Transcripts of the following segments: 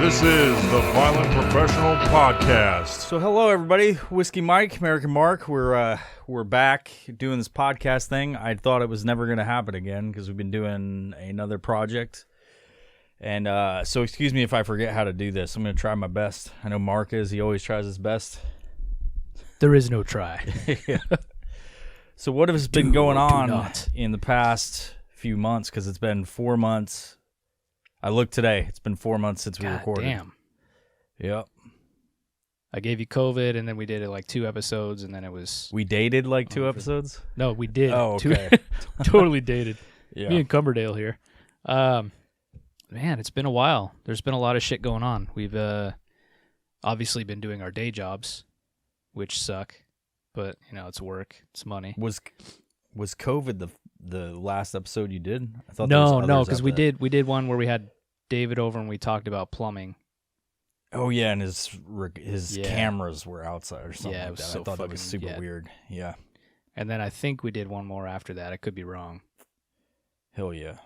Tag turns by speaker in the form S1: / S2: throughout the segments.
S1: This is the Violent Professional Podcast.
S2: So hello everybody, Whiskey Mike, American Mark. We're back doing this podcast thing. I thought it was never going to happen again because we've been doing another project. And so excuse me if I forget how to do this. I'm going to try my best. I know Mark is. He always tries his best.
S3: There is no try.
S2: Yeah. So what has been going on in the past few months? Because it's been 4 months. I looked today. It's been 4 months since we recorded.
S3: Damn.
S2: Yep.
S3: I gave you COVID, and then we did it like 2 episodes, and then it was...
S2: We dated like 2 episodes?
S3: No, we did.
S2: Oh, okay.
S3: Totally dated.
S2: Yeah.
S3: Me and Cumberdale here. Man, it's been a while. There's been a lot of shit going on. We've obviously been doing our day jobs, which suck, but, you know, it's work. It's money.
S2: Was COVID the last episode you did? I thought
S3: No, because we did one where we had David over and we talked about plumbing.
S2: Oh yeah, and his cameras were outside or something.
S3: Yeah,
S2: like that.
S3: so
S2: I thought that was super
S3: yeah.
S2: weird. Yeah.
S3: And then I think we did one more after that. I could be wrong.
S2: Hell yeah.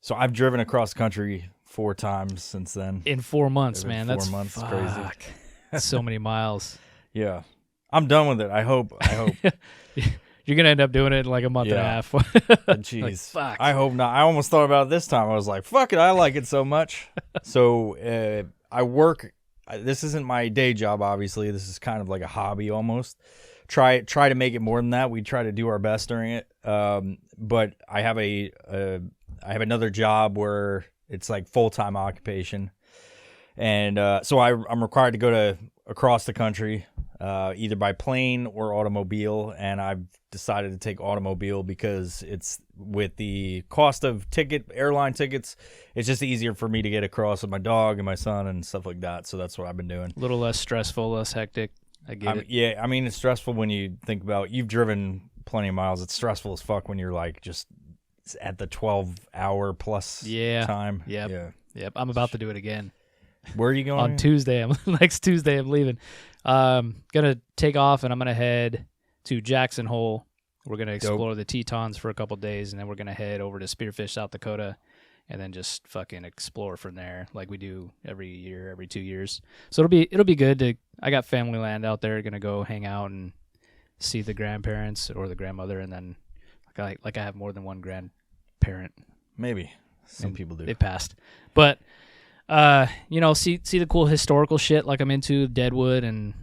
S2: So I've driven across the country 4 times since then.
S3: In 4 months,
S2: Every
S3: man.
S2: 4
S3: That's
S2: months,
S3: fuck.
S2: crazy.
S3: So many miles.
S2: Yeah. I'm done with it. I hope.
S3: You're going to end up doing it in like a month and a half.
S2: Jeez.
S3: Like, fuck.
S2: I hope not. I almost thought about it this time. I was like, fuck it. I like it so much. So I work. This isn't my day job, obviously. This is kind of like a hobby almost. Try to make it more than that. We try to do our best during it. But I have I have another job where it's like full-time occupation. And so I'm required to go across the country, either by plane or automobile, and I've decided to take automobile because it's with the cost of airline tickets, it's just easier for me to get across with my dog and my son and stuff like that. So that's what I've been doing.
S3: A little less stressful, less hectic. I get it.
S2: Yeah, I mean, it's stressful when you think about, you've driven plenty of miles. It's stressful as fuck when you're like just at the 12-hour plus time.
S3: Yep.
S2: Yeah.
S3: Yep. I'm about to do it again.
S2: Where are you going?
S3: On Tuesday. Next Tuesday, I'm leaving. Gonna take off, and I'm gonna head to Jackson Hole. We're gonna explore the Tetons for a couple days, and then we're gonna head over to Spearfish, South Dakota, and then just fucking explore from there, like we do every year, every 2 years. So it'll be good. I got family land out there. Gonna go hang out and see the grandparents or the grandmother, and then like I have more than one grandparent.
S2: Maybe some people do.
S3: They passed, but. You know, see the cool historical shit like I'm into, Deadwood, and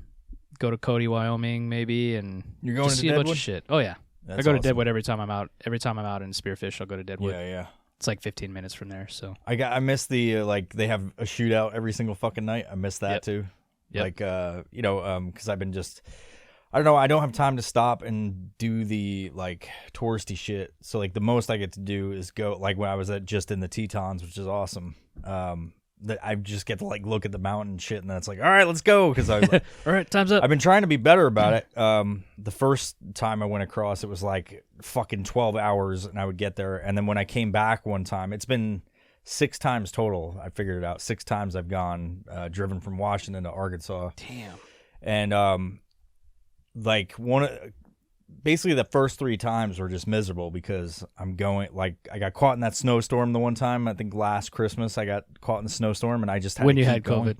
S3: go to Cody, Wyoming, maybe, and
S2: you're going
S3: just
S2: to
S3: see
S2: Deadwood?
S3: a bunch of shit. Oh yeah,
S2: That's
S3: I go to
S2: awesome.
S3: Deadwood every time I'm out. Every time I'm out in Spearfish, I'll go to Deadwood.
S2: Yeah.
S3: It's like 15 minutes from there. So
S2: I miss the like they have a shootout every single fucking night. I miss that too.
S3: Yep.
S2: Like because I've been just. I don't know. I don't have time to stop and do the like touristy shit. So like the most I get to do is go like when I was just in the Tetons, which is awesome. That I just get to like look at the mountain and shit, and then it's like, all right, let's go. Because I
S3: all right, time's up.
S2: I've been trying to be better about it. The first time I went across, it was like fucking 12 hours, and I would get there. And then when I came back one time, it's been 6 times total. I figured it out. 6 times I've gone driven from Washington to Arkansas.
S3: Damn.
S2: And like basically the first 3 times were just miserable because I'm going, like, I got caught in that snowstorm the one time. I think last Christmas I got caught in the snowstorm, and I just had
S3: when
S2: to
S3: you
S2: keep
S3: had
S2: going.
S3: COVID.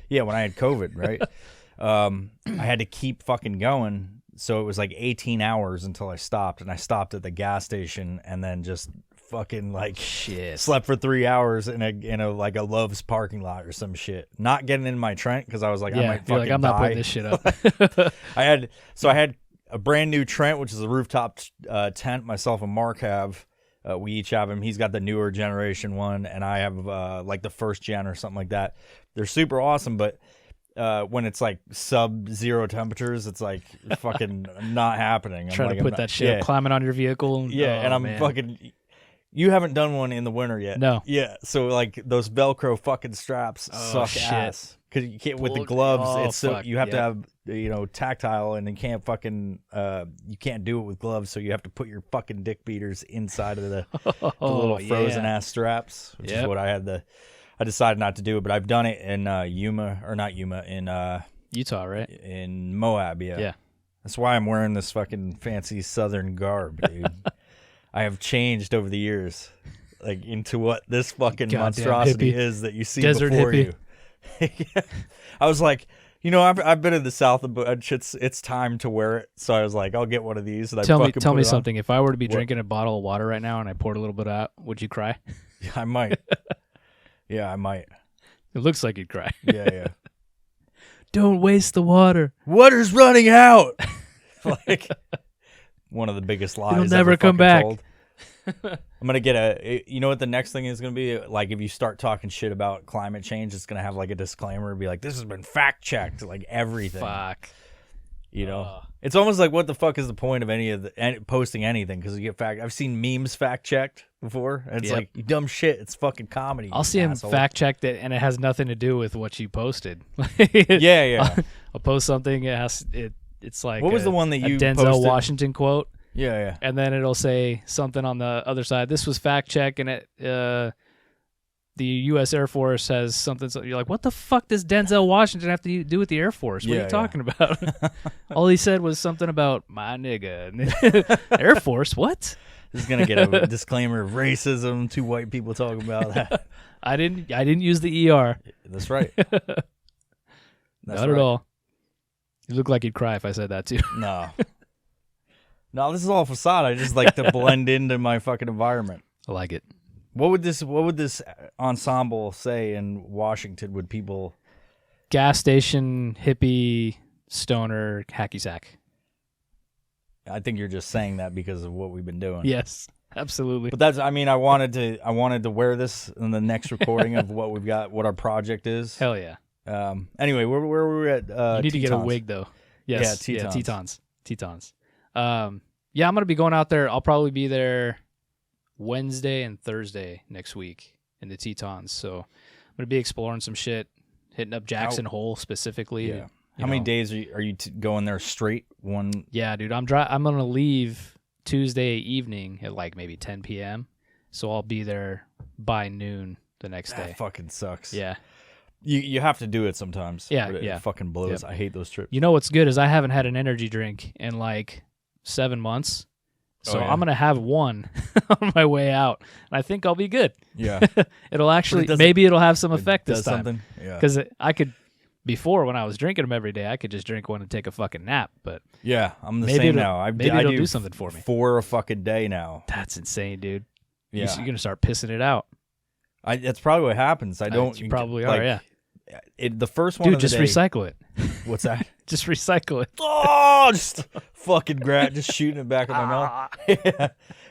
S2: Yeah, when I had COVID, right? I had to keep fucking going. So it was like 18 hours until I stopped, and I stopped at the gas station and then just fucking like slept for 3 hours in a like a Love's parking lot or some shit. Not getting in my Trent because I was like, I might fucking
S3: like, I'm not
S2: die.
S3: putting this shit up.
S2: I had a brand new Trent, which is a rooftop tent. Myself and Mark have. We each have him. He's got the newer generation one, and I have like the first gen or something like that. They're super awesome, but when it's like sub-zero temperatures, it's like fucking not happening. I'm
S3: Trying
S2: like,
S3: to put that shit up, climbing on your vehicle.
S2: and I'm fucking. You haven't done one in the winter yet.
S3: No.
S2: Yeah, so like those Velcro fucking straps suck ass. Because you can't with the gloves. It's so you have to have tactile, and you can't fucking you can't do it with gloves. So you have to put your fucking dick beaters inside of the little frozen ass straps, which is what I decided not to do it, but I've done it in in
S3: Utah, right?
S2: In Moab, yeah.
S3: Yeah.
S2: That's why I'm wearing this fucking fancy southern garb, dude. I have changed over the years. like into what this fucking
S3: Goddamn
S2: monstrosity
S3: hippie.
S2: is that you see
S3: Desert
S2: before
S3: hippie.
S2: you. I was like, I've been in the South a bunch. It's time to wear it. So I was like, I'll get one of these. And
S3: Tell
S2: I
S3: me
S2: fucking put it on.
S3: something. If I were to be
S2: What?
S3: drinking a bottle of water right now and I poured a little bit out, would you cry?
S2: Yeah, I might. Yeah, I might.
S3: It looks like you'd cry.
S2: Yeah.
S3: Don't waste the water.
S2: Water's running out. Like one of the biggest lies.
S3: It'll never
S2: ever
S3: come
S2: fucking
S3: back.
S2: told. I'm gonna get you know what the next thing is gonna be? Like if you start talking shit about climate change, it's gonna have like a disclaimer, be like, this has been fact checked, like everything.
S3: Fuck.
S2: You know, it's almost like what the fuck is the point of posting anything? Because you get fact. I've seen memes fact checked before, and it's
S3: Yep.
S2: like, you dumb shit. It's fucking comedy.
S3: I'll
S2: you
S3: see him
S2: asshole.
S3: fact check it, and it has nothing to do with what you posted.
S2: Yeah.
S3: I'll post something. It's like
S2: What was the one that you
S3: a Denzel
S2: posted?
S3: Washington quote,
S2: Yeah.
S3: and then it'll say something on the other side. This was fact check, and the U.S. Air Force has something. So you're like, what the fuck does Denzel Washington have to do with the Air Force? What are
S2: Yeah,
S3: you talking about? All he said was something about my nigga. Air Force, what?
S2: This is gonna get a disclaimer of racism. Two white people talking about that.
S3: I didn't use the ER.
S2: That's right. That's
S3: Not at all. You look like you'd cry if I said that too.
S2: No, this is all facade. I just like to blend into my fucking environment.
S3: I like it.
S2: What would this ensemble say in Washington? Would people?
S3: Gas station, hippie, stoner, hacky sack.
S2: I think you're just saying that because of what we've been doing.
S3: Yes, absolutely.
S2: But that's. I mean, I wanted to wear this in the next recording of what we've got, what our project is.
S3: Hell yeah.
S2: Anyway, where were we at?
S3: You need to get a
S2: Tetons.
S3: wig though. Yes.
S2: Yeah,
S3: Yeah,
S2: Tetons.
S3: Tetons. Yeah, I'm gonna be going out there. I'll probably be there Wednesday and Thursday next week in the Tetons. So I'm gonna be exploring some shit, hitting up Jackson Hole specifically.
S2: Yeah. How many days are you going there straight? One.
S3: Yeah, dude. I'm gonna leave Tuesday evening at like maybe 10 p.m. So I'll be there by noon the next day.
S2: That fucking sucks.
S3: Yeah.
S2: You have to do it sometimes.
S3: Yeah,
S2: But it
S3: yeah.
S2: fucking blows.
S3: Yep.
S2: I hate those trips.
S3: You know what's good is I haven't had an energy drink in like 7 months. So
S2: Oh, yeah.
S3: I'm going to have one on my way out. And I think I'll be good.
S2: Yeah.
S3: It'll actually,
S2: doesn't-
S3: maybe it'll have some effect
S2: Does
S3: this time.
S2: something. Yeah.
S3: Because I could, before when I was drinking them every day, I could just drink one and take a fucking nap. But
S2: Yeah, I'm the
S3: maybe
S2: same
S3: it'll-
S2: now.
S3: maybe
S2: I
S3: it'll do something for me.
S2: 4 a fucking day now.
S3: that's insane, dude.
S2: Yeah.
S3: You're going to start pissing it out.
S2: That's probably what happens. I don't.
S3: You probably
S2: like,
S3: are, yeah.
S2: The first one.
S3: Dude,
S2: of the
S3: just
S2: day,
S3: recycle it.
S2: What's that?
S3: Just recycle it.
S2: Oh, just fucking just shooting it back in my mouth. Yeah.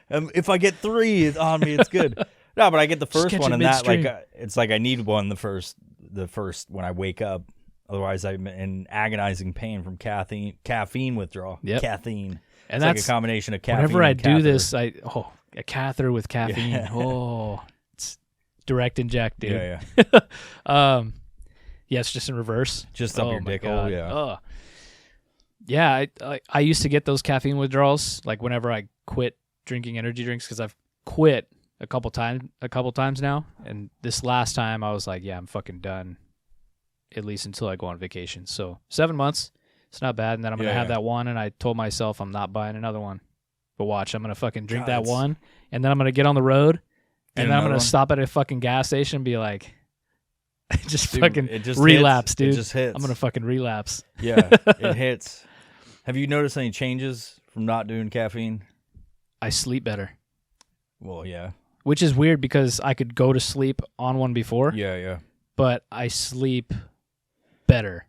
S2: If I get 3 on me, it's good. No, but I get the first
S3: catch
S2: one,
S3: it
S2: and that
S3: midstream.
S2: it's like I need one the first when I wake up. Otherwise, I'm in agonizing pain from caffeine withdrawal.
S3: Yep.
S2: Caffeine.
S3: And
S2: It's like
S3: that's
S2: a combination of caffeine.
S3: whenever I
S2: and
S3: do
S2: catheter.
S3: this, a catheter with caffeine.
S2: Yeah.
S3: Oh, it's direct inject, dude.
S2: Yeah.
S3: Yeah, it's just in reverse.
S2: Just up your
S3: my
S2: dick hole,
S3: God.
S2: yeah.
S3: Ugh. Yeah, I used to get those caffeine withdrawals like whenever I quit drinking energy drinks because I've quit a couple times now, and this last time I was like, yeah, I'm fucking done. At least until I go on vacation. So 7 months, it's not bad. And then I'm gonna have that one, and I told myself I'm not buying another one. But watch, I'm gonna fucking drink
S2: God,
S3: that
S2: it's-
S3: one, and then I'm gonna get on the road,
S2: Get
S3: and then I'm
S2: another
S3: gonna
S2: one?
S3: stop at a fucking gas station and be like, just
S2: Dude,
S3: fucking
S2: it just
S3: relapse,
S2: hits.
S3: dude.
S2: It just hits.
S3: I'm gonna fucking relapse.
S2: Yeah, it hits. Have you noticed any changes from not doing caffeine?
S3: I sleep better,
S2: Well, yeah.
S3: which is weird because I could go to sleep on one before,
S2: Yeah.
S3: but I sleep better.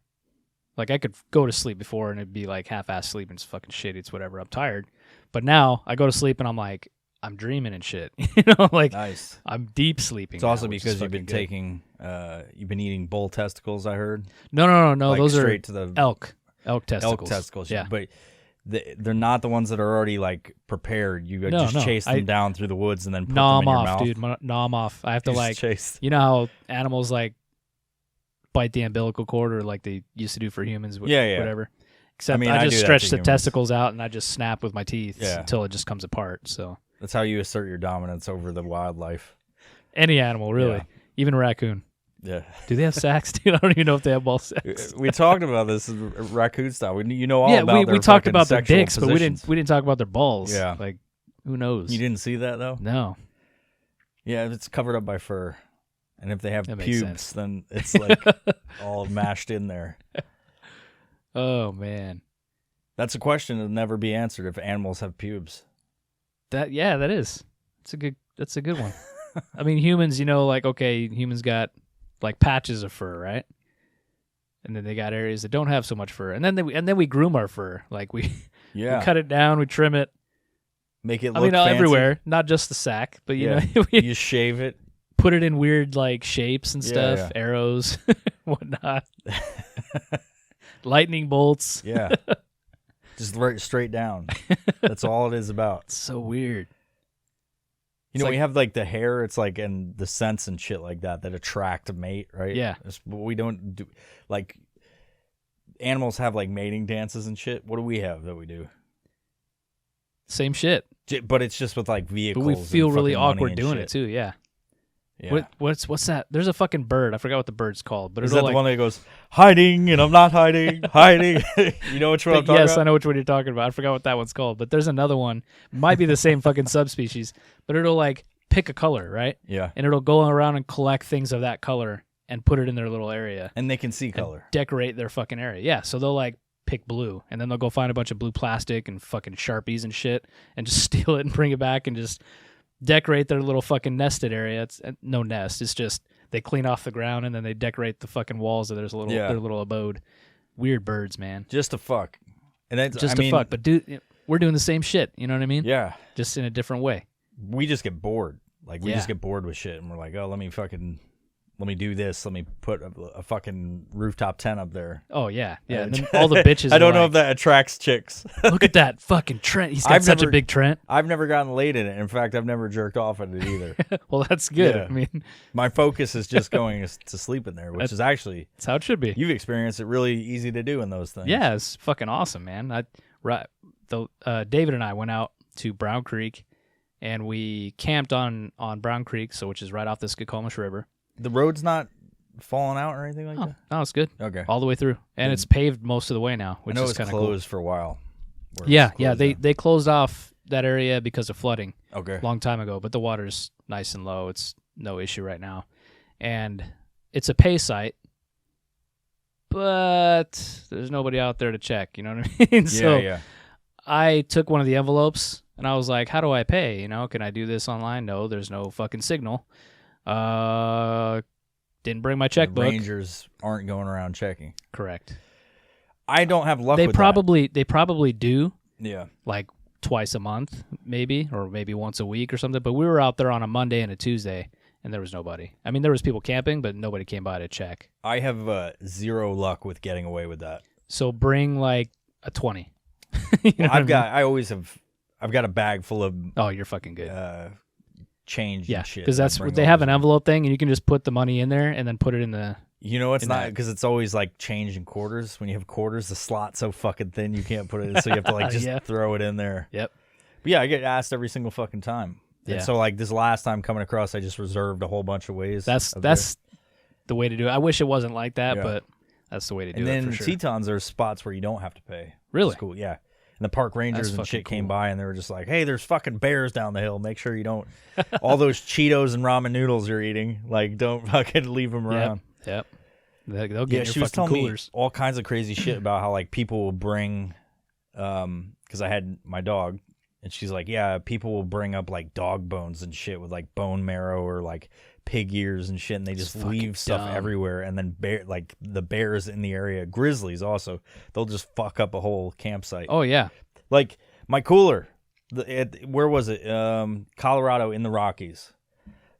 S3: Like I could go to sleep before and it'd be like half-ass sleep and it's fucking shitty. It's whatever. I'm tired, but now I go to sleep and I'm like, I'm dreaming and shit. You know, like
S2: Nice.
S3: I'm deep sleeping.
S2: It's also
S3: now, which is
S2: because you've been
S3: fucking good.
S2: taking, you've been eating bull testicles, I heard.
S3: No.
S2: Like
S3: Those are
S2: straight to the
S3: elk testicles.
S2: elk testicles.
S3: Yeah.
S2: But they're not the ones that are already like prepared. You
S3: No,
S2: just chase them down through the woods and then put
S3: Gnaw
S2: them
S3: them
S2: in your
S3: off,
S2: mouth.
S3: dude. Gnaw them off. I have to
S2: You just
S3: like,
S2: chase.
S3: you know how animals like bite the umbilical cord or like they used to do for humans.
S2: Yeah.
S3: Whatever. Except
S2: I mean,
S3: I
S2: I
S3: just
S2: do that
S3: stretch
S2: to
S3: the
S2: humans.
S3: testicles out and I just snap with my teeth
S2: Yeah.
S3: until it just comes apart. So
S2: That's how you assert your dominance over the wildlife.
S3: any animal, really,
S2: Yeah.
S3: even a raccoon.
S2: Yeah.
S3: Do they have sacks, dude? I don't even know if they have ball sacks.
S2: We talked about this in raccoon style. You know all
S3: Yeah,
S2: about their
S3: we talked
S2: fucking
S3: about their
S2: sexual
S3: dicks, but we
S2: positions.
S3: didn't talk about their balls.
S2: Yeah.
S3: Like, who knows?
S2: You didn't see that though?
S3: No.
S2: Yeah, if it's covered up by fur. And if they have
S3: That makes
S2: pubes,
S3: sense.
S2: then it's like all mashed in there.
S3: Oh man,
S2: That's a question that'll never be answered if animals have pubes.
S3: that is. That's a good one. I mean, humans, like okay, humans got like patches of fur, right? And then they got areas that don't have so much fur, and then we groom our fur, like we cut it down, we trim it.
S2: Make it look fancy.
S3: Everywhere, not just the sack, but you know,
S2: you shave it.
S3: Put it in weird like shapes and stuff,
S2: Yeah.
S3: arrows, whatnot, lightning bolts.
S2: Yeah. Just right straight down. That's all it is about.
S3: It's so weird.
S2: We have like the hair, it's like, and the scents and shit like that attract a mate, right?
S3: Yeah.
S2: We don't do, like, animals have like mating dances and shit. What do we have that we do?
S3: Same shit.
S2: But it's just with like vehicles.
S3: But we feel
S2: and
S3: really
S2: fucking money
S3: awkward
S2: and
S3: doing
S2: shit.
S3: it too. Yeah.
S2: Yeah.
S3: What's that? There's a fucking bird. I forgot what the bird's called. But
S2: Is
S3: it'll
S2: that the one that goes, hiding and I'm not hiding, hiding? You know which one I'm talking
S3: yes,
S2: about?
S3: I know which one you're talking about. I forgot what that one's called. But there's another one. Might be the same fucking subspecies. But it'll like pick a color, right?
S2: Yeah.
S3: And it'll go around and collect things of that color and put it in their little area.
S2: And they can see color.
S3: Decorate their fucking area. Yeah. So they'll like pick blue, and then they'll go find a bunch of blue plastic and fucking Sharpies and shit, and just steal it and bring it back and just decorate their little fucking nested area. It's no nest. It's just they clean off the ground and then they decorate the fucking walls of their little abode. Weird birds, man.
S2: Just to fuck. And that's
S3: Just to fuck. But dude, we're doing the same shit. You know what I mean?
S2: Yeah.
S3: Just in a different way.
S2: We just get bored. Like, we
S3: Yeah.
S2: just get bored with shit, and we're like, oh, let me do this. Let me put a fucking rooftop tent up there.
S3: Oh yeah, yeah. And then all the bitches.
S2: I don't
S3: are
S2: know
S3: like,
S2: if that attracts chicks.
S3: Look at that fucking Trent. He's got
S2: I've
S3: such
S2: never-
S3: a big Trent.
S2: I've never gotten laid in it. In fact, I've never jerked off in it either.
S3: Well, that's good.
S2: Yeah.
S3: I mean,
S2: My focus is just going to sleep in there, which is actually,
S3: that's how it should be.
S2: you've experienced it, really easy to do in those things.
S3: Yeah, it's fucking awesome, man. David and I went out to Brown Creek, and we camped on Brown Creek, which is right off the Skokomish River.
S2: The road's not falling out or anything like
S3: Oh, no, it's good.
S2: that? Okay.
S3: All the way through, and it's paved most of the way now,
S2: I
S3: which
S2: know
S3: is
S2: it's
S3: kind of cool.
S2: closed for a while. Where it
S3: Yeah,
S2: was
S3: yeah.
S2: closed
S3: They
S2: down.
S3: they closed off that area because of flooding
S2: Okay.
S3: a long time ago, but the water's nice and low. It's no issue right now, and it's a pay site, but there's nobody out there to check. You know what I mean? So
S2: yeah.
S3: I took one of the envelopes and I was like, how do I pay? Can I do this online? No, there's no fucking signal. Didn't bring my
S2: The
S3: checkbook.
S2: Rangers aren't going around checking.
S3: Correct.
S2: I don't have luck
S3: They
S2: with
S3: probably do
S2: that. Yeah.
S3: like twice a month, maybe, or maybe once a week or something. But we were out there on a Monday and a Tuesday, and there was nobody. I mean, there was people camping, but nobody came by to check.
S2: I have zero luck with getting away with that.
S3: So bring like a 20. You know what I mean?
S2: I've got a bag full of
S3: Oh, you're fucking good.
S2: change
S3: Yeah,
S2: and shit.
S3: because
S2: that I
S3: that's
S2: bring
S3: what they have
S2: over.
S3: an envelope thing, and you can just put the money in there and then put it in the.
S2: It's
S3: in
S2: not
S3: that.
S2: because it's always like change in quarters. When you have quarters, the slot's so fucking thin you can't put it in, so you have to like just
S3: Yeah.
S2: throw it in there.
S3: Yep.
S2: But yeah, I get asked every single fucking time.
S3: Yeah.
S2: And so like this last time coming across, I just reserved a whole bunch of ways.
S3: That's
S2: of
S3: the way to do it. I wish it wasn't like that,
S2: Yeah.
S3: but that's the way to do
S2: and
S3: it
S2: then
S3: for sure.
S2: Tetons are spots where you don't have to pay.
S3: Really?
S2: It's cool, yeah. And the park rangers
S3: That's
S2: and shit
S3: fucking
S2: came
S3: cool.
S2: by and they were just like, "Hey, there's fucking bears down the hill. Make sure you don't all those Cheetos and ramen noodles you're eating, like don't fucking leave them around."
S3: Yep. They'll get
S2: Yeah,
S3: in your
S2: she was
S3: fucking
S2: telling
S3: coolers.
S2: me all kinds of crazy shit about how like people will bring, because I had my dog, and she's like, yeah, people will bring up like dog bones and shit with like bone marrow or like pig ears and shit, and they just
S3: fucking
S2: leave stuff
S3: dumb.
S2: everywhere, and then the bears in the area, grizzlies also, they'll just fuck up a whole campsite.
S3: Oh yeah.
S2: Like my cooler, where was it? Colorado in the Rockies.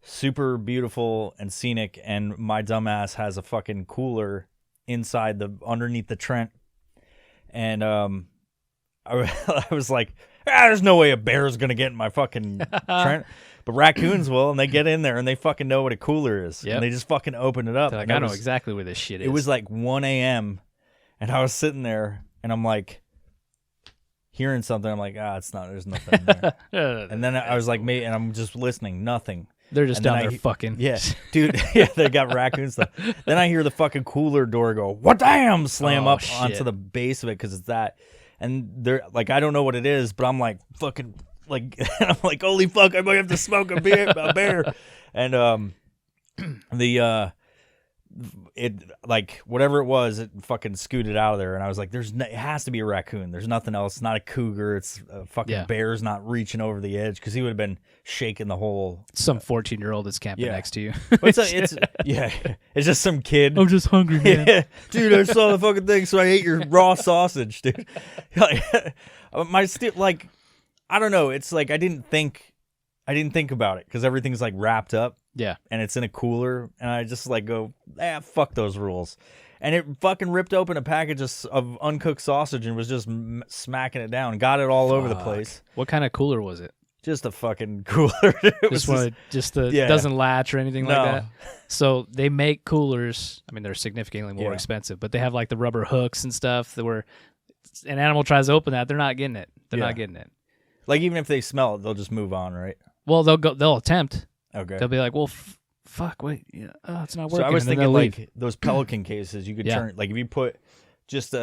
S2: Super beautiful and scenic, and my dumbass has a fucking cooler underneath the Trent, and I was like, there's no way a bear's gonna get in my fucking Trent, but raccoons will, and they get in there and they fucking know what a cooler is,
S3: Yep.
S2: and they just fucking open it up.
S3: They're like,
S2: And
S3: I know exactly where this shit is.
S2: It was like 1 a.m. and I was sitting there and I'm like hearing something. I'm like, it's not. There's nothing in there. And then I was like, and I'm just listening. Nothing.
S3: They're just
S2: and
S3: down
S2: then
S3: there fucking.
S2: Yeah, dude. Yeah, they got raccoon stuff. Then I hear the fucking cooler door go, "What damn!" Slam
S3: Oh,
S2: up
S3: shit.
S2: onto the base of it because it's that. And they're like, I don't know what it is, but I'm like fucking Like, and I'm like, holy fuck, I might have to smoke a bear. And it like whatever it was, it fucking scooted out of there, and I was like, it has to be a raccoon. There's nothing else. It's not a cougar. It's a fucking bear's not reaching over the edge, because he would have been shaking the whole.
S3: Some 14-year-old that's camping next to you.
S2: It's just some kid.
S3: I'm just hungry, man.
S2: Dude, I saw the fucking thing, so I ate your raw sausage, dude. Like, like, I don't know. It's like I didn't think about it, because everything's like wrapped up.
S3: Yeah.
S2: And it's in a cooler, and I just like go, fuck those rules. And it fucking ripped open a package of uncooked sausage and was just smacking it down. Got it all over the place.
S3: What kind of cooler was it?
S2: Just a fucking cooler. It was
S3: doesn't latch or anything like that. So they make coolers. I mean, they're significantly more expensive, but they have like the rubber hooks and stuff that were. An animal tries to open that, they're not getting it. They're not getting it.
S2: Like, even if they smell it, they'll just move on, right?
S3: Well, they'll attempt.
S2: Okay.
S3: They'll be like, well, fuck, wait, it's not working.
S2: So I was thinking, like, those Pelican cases, you could turn, like, if you put just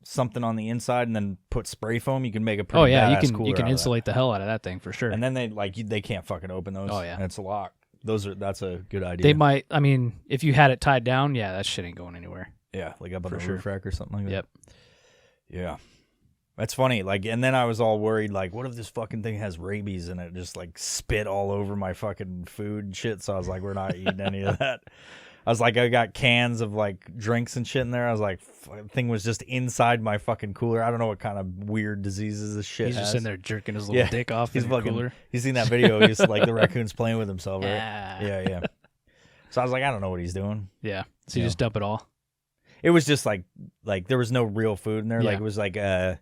S2: something on the inside and then put spray foam, you can make a pretty badass cooler.
S3: You can insulate the hell out of that thing for sure.
S2: And then they can't fucking open those. Oh yeah, and it's locked. That's a good idea.
S3: They might. I mean, if you had it tied down, that shit ain't going anywhere.
S2: Yeah, like up on the roof rack or something like that.
S3: Yep.
S2: Yeah. That's funny. Like, and then I was all worried, like, what if this fucking thing has rabies and it just like spit all over my fucking food and shit? So I was like, we're not eating any of that. I was like, I got cans of like drinks and shit in there. I was like, the thing was just inside my fucking cooler. I don't know what kind of weird diseases this shit
S3: He's
S2: has.
S3: just in there jerking his little dick off.
S2: He's
S3: in the
S2: fucking
S3: cooler.
S2: He's seen that video. He's like the raccoon's playing with himself, right?
S3: Yeah.
S2: So I was like, I don't know what he's doing.
S3: Yeah. So you just dump it all.
S2: It was just like there was no real food in there.
S3: Yeah.
S2: Like, it was like a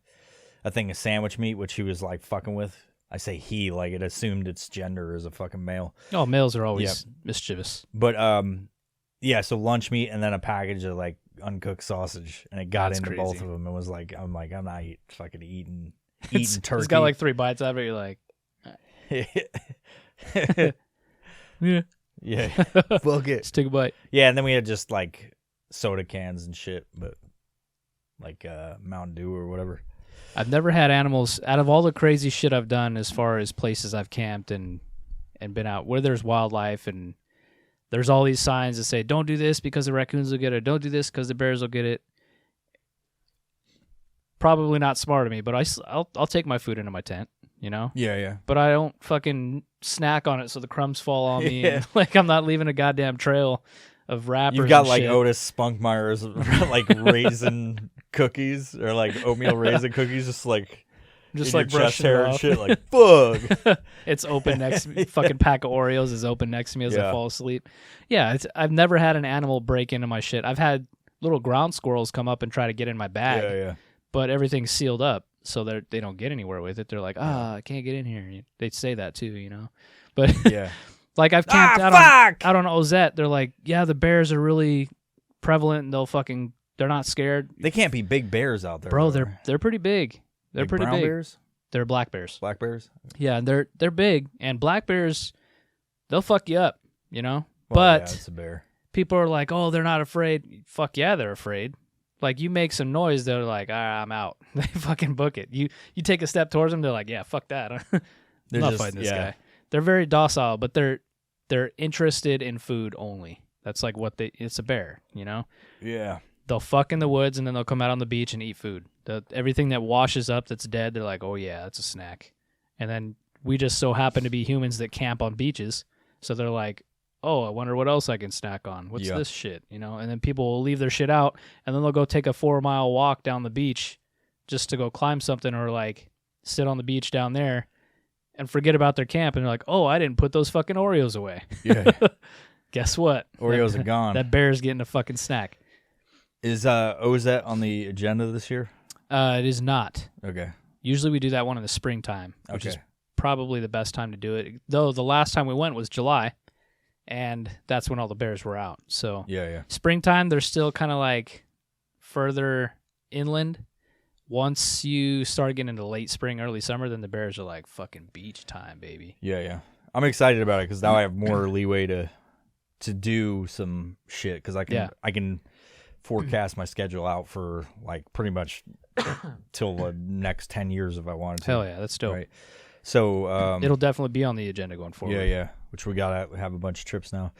S2: thing of sandwich meat, which he was like fucking with. I say he, like it assumed its gender as a fucking male.
S3: Oh, males are always mischievous.
S2: But so lunch meat and then a package of like uncooked sausage, and it got into both of them. It was like, I'm not fucking eating turkey.
S3: It's got like 3 bites out of it. You're like,
S2: yeah, fuck it.
S3: Just take a bite.
S2: Yeah, and then we had just like soda cans and shit, but like Mountain Dew or whatever.
S3: I've never had animals, out of all the crazy shit I've done as far as places I've camped and been out where there's wildlife, and there's all these signs that say, don't do this because the raccoons will get it, don't do this because the bears will get it. Probably not smart of me, but I'll take my food into my tent, you know?
S2: Yeah.
S3: But I don't fucking snack on it so the crumbs fall on me. And, like, I'm not leaving a goddamn trail of wrappers.
S2: You've got like
S3: shit.
S2: Otis Spunkmeyer's like raisin cookies or like oatmeal raisin cookies, just like
S3: like
S2: chest
S3: brushing
S2: hair
S3: it
S2: and
S3: off.
S2: shit. Like, fuck.
S3: It's open next to me. Fucking pack of Oreos is open next to me as I fall asleep. Yeah, I've never had an animal break into my shit. I've had little ground squirrels come up and try to get in my bag.
S2: Yeah.
S3: But everything's sealed up, so they don't get anywhere with it. They're like, I can't get in here. They say that too, you know. But
S2: yeah.
S3: Like, I've camped out on Ozette. They're like, yeah, the bears are really prevalent, and they're not scared.
S2: They can't be big bears out there,
S3: bro. They're pretty big. They're
S2: like
S3: pretty
S2: brown
S3: big.
S2: Bears?
S3: They're black bears.
S2: Black bears?
S3: Yeah, and they're big, and black bears, they'll fuck you up, you know.
S2: Well,
S3: but
S2: yeah, it's a bear.
S3: People are like, oh, they're not afraid. Fuck yeah, they're afraid. Like, you make some noise, they're like, all right, I'm out. They fucking book it. You take a step towards them, they're like, yeah, fuck that. I'm not fighting this guy. They're very docile, but they're interested in food only. That's like it's a bear, you know?
S2: Yeah.
S3: They'll fuck in the woods, and then they'll come out on the beach and eat food. Everything that washes up that's dead, they're like, oh yeah, that's a snack. And then we just so happen to be humans that camp on beaches, so they're like, oh, I wonder what else I can snack on. What's this shit, you know? And then people will leave their shit out, and then they'll go take a 4-mile walk down the beach just to go climb something, or like sit on the beach down there and forget about their camp, and they're like, oh, I didn't put those fucking Oreos away.
S2: Yeah.
S3: Guess what?
S2: Oreos are gone.
S3: That bear's getting a fucking snack.
S2: Is Ozette on the agenda this year?
S3: It is not.
S2: Okay.
S3: Usually we do that one in the springtime, which is probably the best time to do it. Though the last time we went was July, and that's when all the bears were out. So springtime, they're still kind of like further inland. Once you start getting into late spring, early summer, then the bears are like fucking beach time, baby.
S2: Yeah. I'm excited about it because now I have more leeway to do some shit, because I can forecast my schedule out for like pretty much till the next 10 years if I wanted to.
S3: Hell yeah, that's dope.
S2: Right. So
S3: It'll definitely be on the agenda going forward.
S2: yeah. Which we gotta have a bunch of trips now.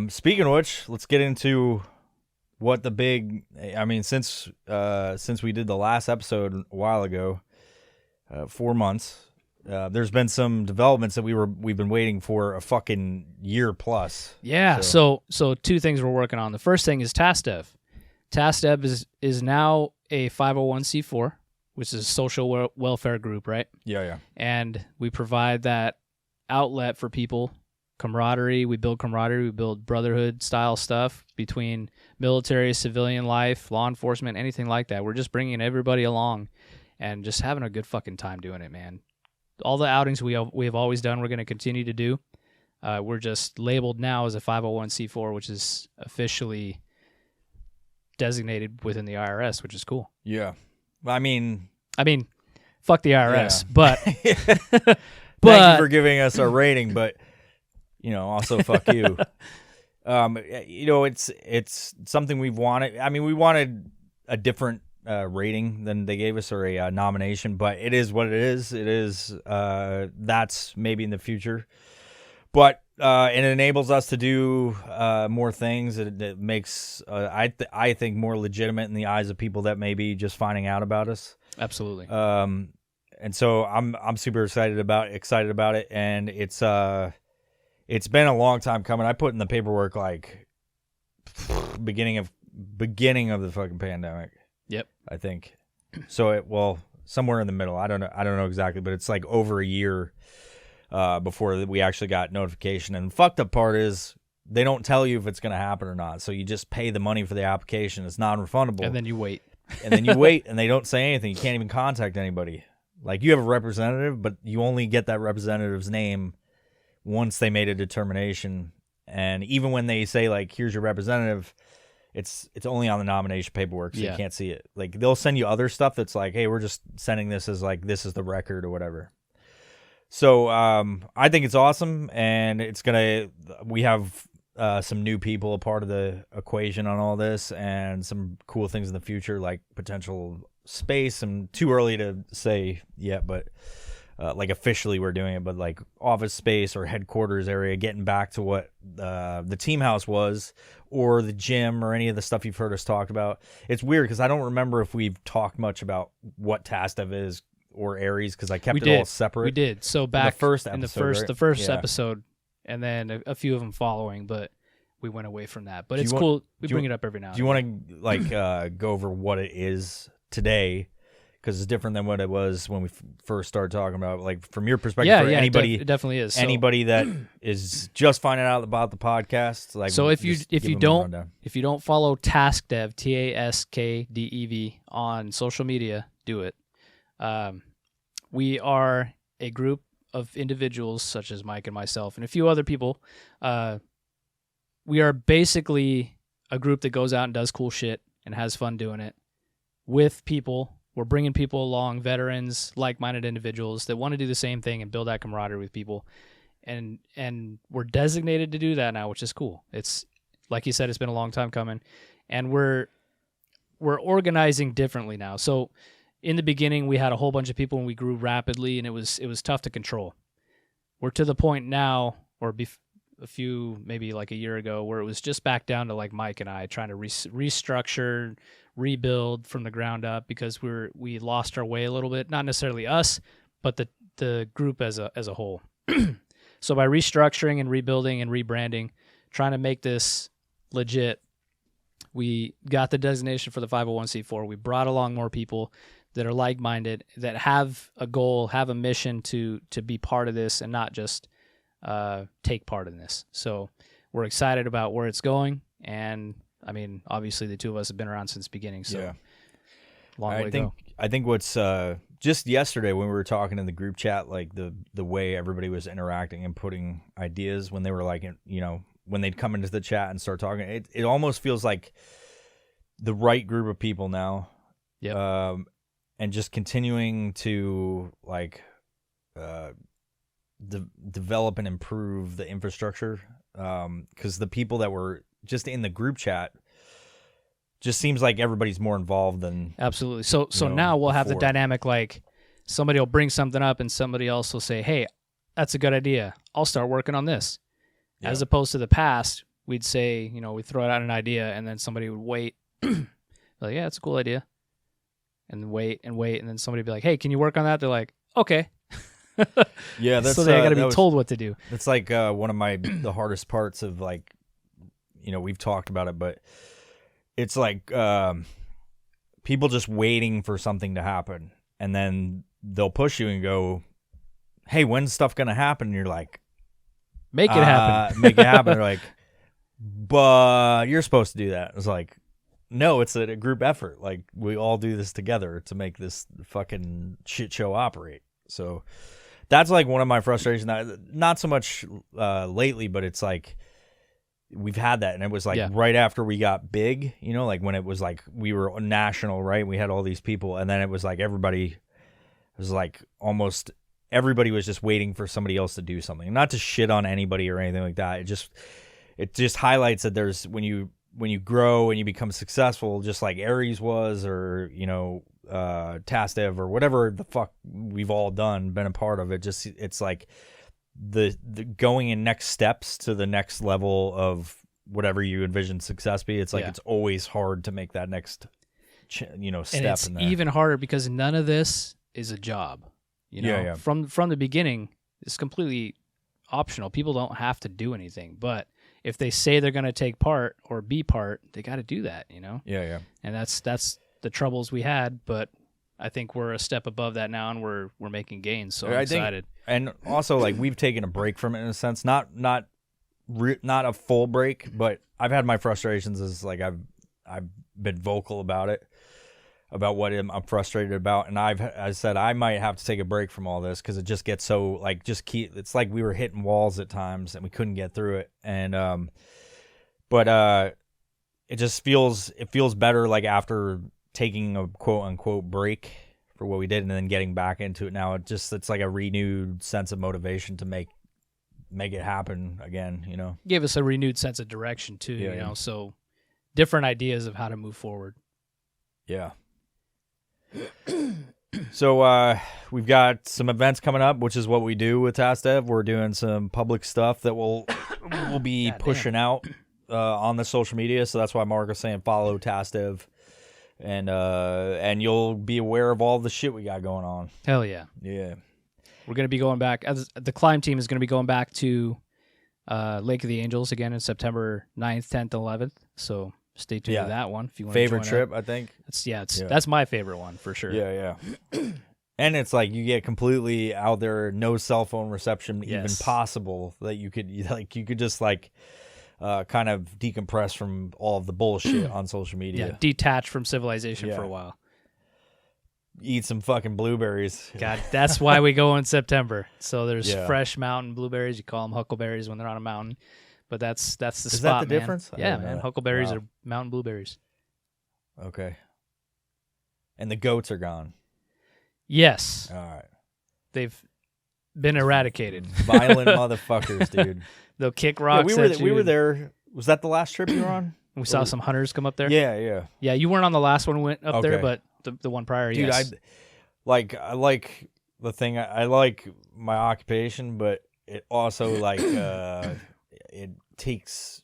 S2: Speaking of which, let's get into what the big. I mean, since we did the last episode a while ago, 4 months. There's been some developments that we've been waiting for a fucking year plus.
S3: Yeah. So two things we're working on. The first thing is TaskDev. TaskDev is now a 501c4, which is a social welfare group, right?
S2: Yeah.
S3: And we provide that outlet for people. Camaraderie. We build camaraderie. We build brotherhood style stuff between military, civilian life, law enforcement, anything like that. We're just bringing everybody along and just having a good fucking time doing it, man. All the outings we have always done, we're going to continue to do. We're just labeled now as a 501c4, which is officially designated within the IRS, which is cool.
S2: Yeah. I mean,
S3: fuck the IRS, but
S2: thank you for giving us our rating, but also fuck you. It's something we've wanted. I mean, we wanted a different rating than they gave us, or a nomination, but it is what it is. It is that's maybe in the future, but it enables us to do more things. It makes I think more legitimate in the eyes of people that may be just finding out about us.
S3: Absolutely.
S2: And so I'm super excited about it, and it's been a long time coming. I put in the paperwork like beginning of the fucking pandemic.
S3: Yep.
S2: I think. So somewhere in the middle. I don't know exactly, but it's like over a year before we actually got notification. And the fucked up part is they don't tell you if it's going to happen or not. So you just pay the money for the application. It's non-refundable.
S3: And then you wait.
S2: And they don't say anything. You can't even contact anybody. Like, you have a representative, but you only get that representative's name once they made a determination. And even when they say, like, here's your representative, it's only on the nomination paperwork, so you can't see it. Like, they'll send you other stuff that's like, hey, we're just sending this as like, this is the record or whatever. So I think it's awesome, and we have some new people a part of the equation on all this, and some cool things in the future, like potential space. And too early to say yet, but like officially we're doing it, but like office space or headquarters area, getting back to what the team house was, or the gym, or any of the stuff you've heard us talk about. It's weird because I don't remember if we've talked much about what TaskDev is or Aries, because I kept it all separate.
S3: We did. So back
S2: in the first
S3: episode, and then a few of them following, but we went away from that. But it's cool. We bring it up every now and then.
S2: Do you want to like go over what it is today? Because it's different than what it was when we first started talking about. Like, from your perspective, anybody,
S3: it definitely is. So,
S2: anybody that is just finding out about the podcast, like,
S3: so if you don't follow TaskDev, TaskDev on social media, do it. We are a group of individuals such as Mike and myself and a few other people. We are basically a group that goes out and does cool shit and has fun doing it with people. We're bringing people along, veterans, like-minded individuals that want to do the same thing and build that camaraderie with people. And we're designated to do that now, which is cool. It's, like you said, it's been a long time coming, and we're organizing differently now. So in the beginning, we had a whole bunch of people and we grew rapidly, and it was tough to control. We're to the point now, or a few, maybe like a year ago, where it was just back down to like Mike and I trying to restructure, rebuild from the ground up, because we lost our way a little bit. Not necessarily us, but the group as a whole. So by restructuring and rebuilding and rebranding, trying to make this legit, we got the designation for the 501c4. We brought along more people that are like-minded, that have a goal, have a mission to be part of this, and not just take part in this. So we're excited about where it's going, and I mean, obviously the two of us have been around since the beginning, so long way to go.
S2: I think what's just yesterday when we were talking in the group chat, like the way everybody was interacting and putting ideas when they were like, when they'd come into the chat and start talking, it almost feels like the right group of people now.
S3: Yeah.
S2: And just continuing to like develop and improve the infrastructure, because the people that were just in the group chat, just seems like everybody's more involved than
S3: absolutely. So now we'll have the dynamic, like, somebody will bring something up and somebody else will say, hey, that's a good idea. I'll start working on this.
S2: Yeah.
S3: As opposed to the past, we'd say, we'd throw out an idea and then somebody would wait. Like, yeah, it's a cool idea. And wait, and then somebody would be like, hey, can you work on that? They're like, okay.
S2: Yeah, that's
S3: so they got to be told what to do.
S2: It's like one of the hardest parts of like, we've talked about it, but it's like people just waiting for something to happen, and then they'll push you and go, hey, when's stuff gonna happen? And you're like,
S3: make it happen.
S2: Make it happen. They're like, but you're supposed to do that. It's like, no, it's a group effort. Like, we all do this together to make this fucking shit show operate. So that's like one of my frustrations. Not so much lately, but it's like we've had that, and it was like right after we got big, like when it was like we were national, right? We had all these people, and then it was like everybody was like almost everybody was just waiting for somebody else to do something. Not to shit on anybody or anything like that. It just highlights that there's when you grow and you become successful, just like Aries was, or Tastev or whatever the fuck we've all been a part of it. Just it's like the going in next steps to the next level of whatever you envision success be. It's like it's always hard to make that next step.
S3: And it's even harder because none of this is a job. From the beginning, it's completely optional. People don't have to do anything, but if they say they're going to take part or be part, they got to do that,
S2: Yeah.
S3: And that's the troubles we had, but I think we're a step above that now, and we're making gains. So I'm excited.
S2: And also, like, we've taken a break from it in a sense, not a full break, but I've had my frustrations. As like I've been vocal about it, about what I'm frustrated about, and I said I might have to take a break from all this because it just gets so like it's like we were hitting walls at times and we couldn't get through it, and but it just feels better like after taking a quote unquote break for what we did and then getting back into it now. It's like a renewed sense of motivation to make it happen again,
S3: Gave us a renewed sense of direction too, so different ideas of how to move forward.
S2: Yeah. So we've got some events coming up, which is what we do with Tastev. We're doing some public stuff that we'll be pushing out on the social media. So that's why Mark was saying follow Tastev, and you'll be aware of all the shit we got going on.
S3: Hell yeah.
S2: Yeah.
S3: We're going to be going back. The climb team is going to be going back to Lake of the Angels again in September 9th, 10th, 11th. So stay tuned to that one if you want
S2: favorite
S3: to
S2: trip, I think.
S3: That's my favorite one for sure.
S2: Yeah. And it's like you get completely out there, no cell phone reception even possible, that you could just like kind of decompress from all of the bullshit on social media.
S3: Yeah, detach from civilization for a while.
S2: Eat some fucking blueberries.
S3: God, that's why we go in September. So there's fresh mountain blueberries. You call them huckleberries when they're on a mountain. But that's the spot,
S2: Is that the
S3: man.
S2: difference?
S3: Yeah, man. Huckleberries are mountain blueberries.
S2: Okay. And the goats are gone.
S3: Yes.
S2: All right.
S3: They've been eradicated.
S2: Violent motherfuckers, dude.
S3: They'll kick rocks
S2: we were there. Was that the last trip you were on?
S3: We saw some hunters come up there.
S2: Yeah.
S3: Yeah, you weren't on the last one we went up there, but the one prior,
S2: dude,
S3: yes.
S2: I like the thing. I like my occupation, but it also like it takes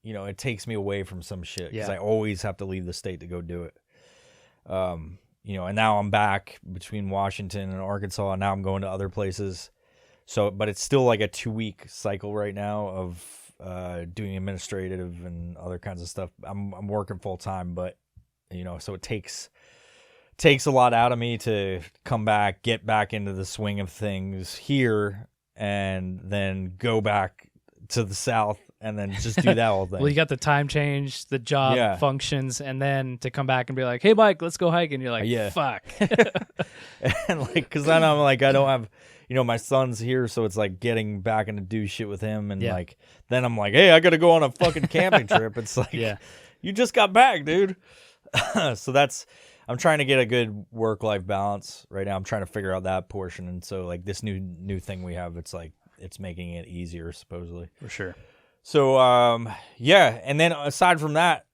S2: me away from some shit because I always have to leave the state to go do it. And now I'm back between Washington and Arkansas, and now I'm going to other places. So, but it's still like a 2-week cycle right now of doing administrative and other kinds of stuff. I'm working full time, but so it takes a lot out of me to come back, get back into the swing of things here, and then go back to the South and then just do that whole thing.
S3: Well, you got the time change, the job functions, and then to come back and be like, hey, Mike, let's go hike. And you're like, fuck.
S2: And like, because then I'm like, I don't have, my son's here. So it's like getting back and to do shit with him. And like, then I'm like, hey, I got to go on a fucking camping trip. It's like, you just got back, dude. So I'm trying to get a good work-life balance right now. I'm trying to figure out that portion. And so like this new thing we have, it's like, it's making it easier, supposedly.
S3: For sure.
S2: So, and then aside from that,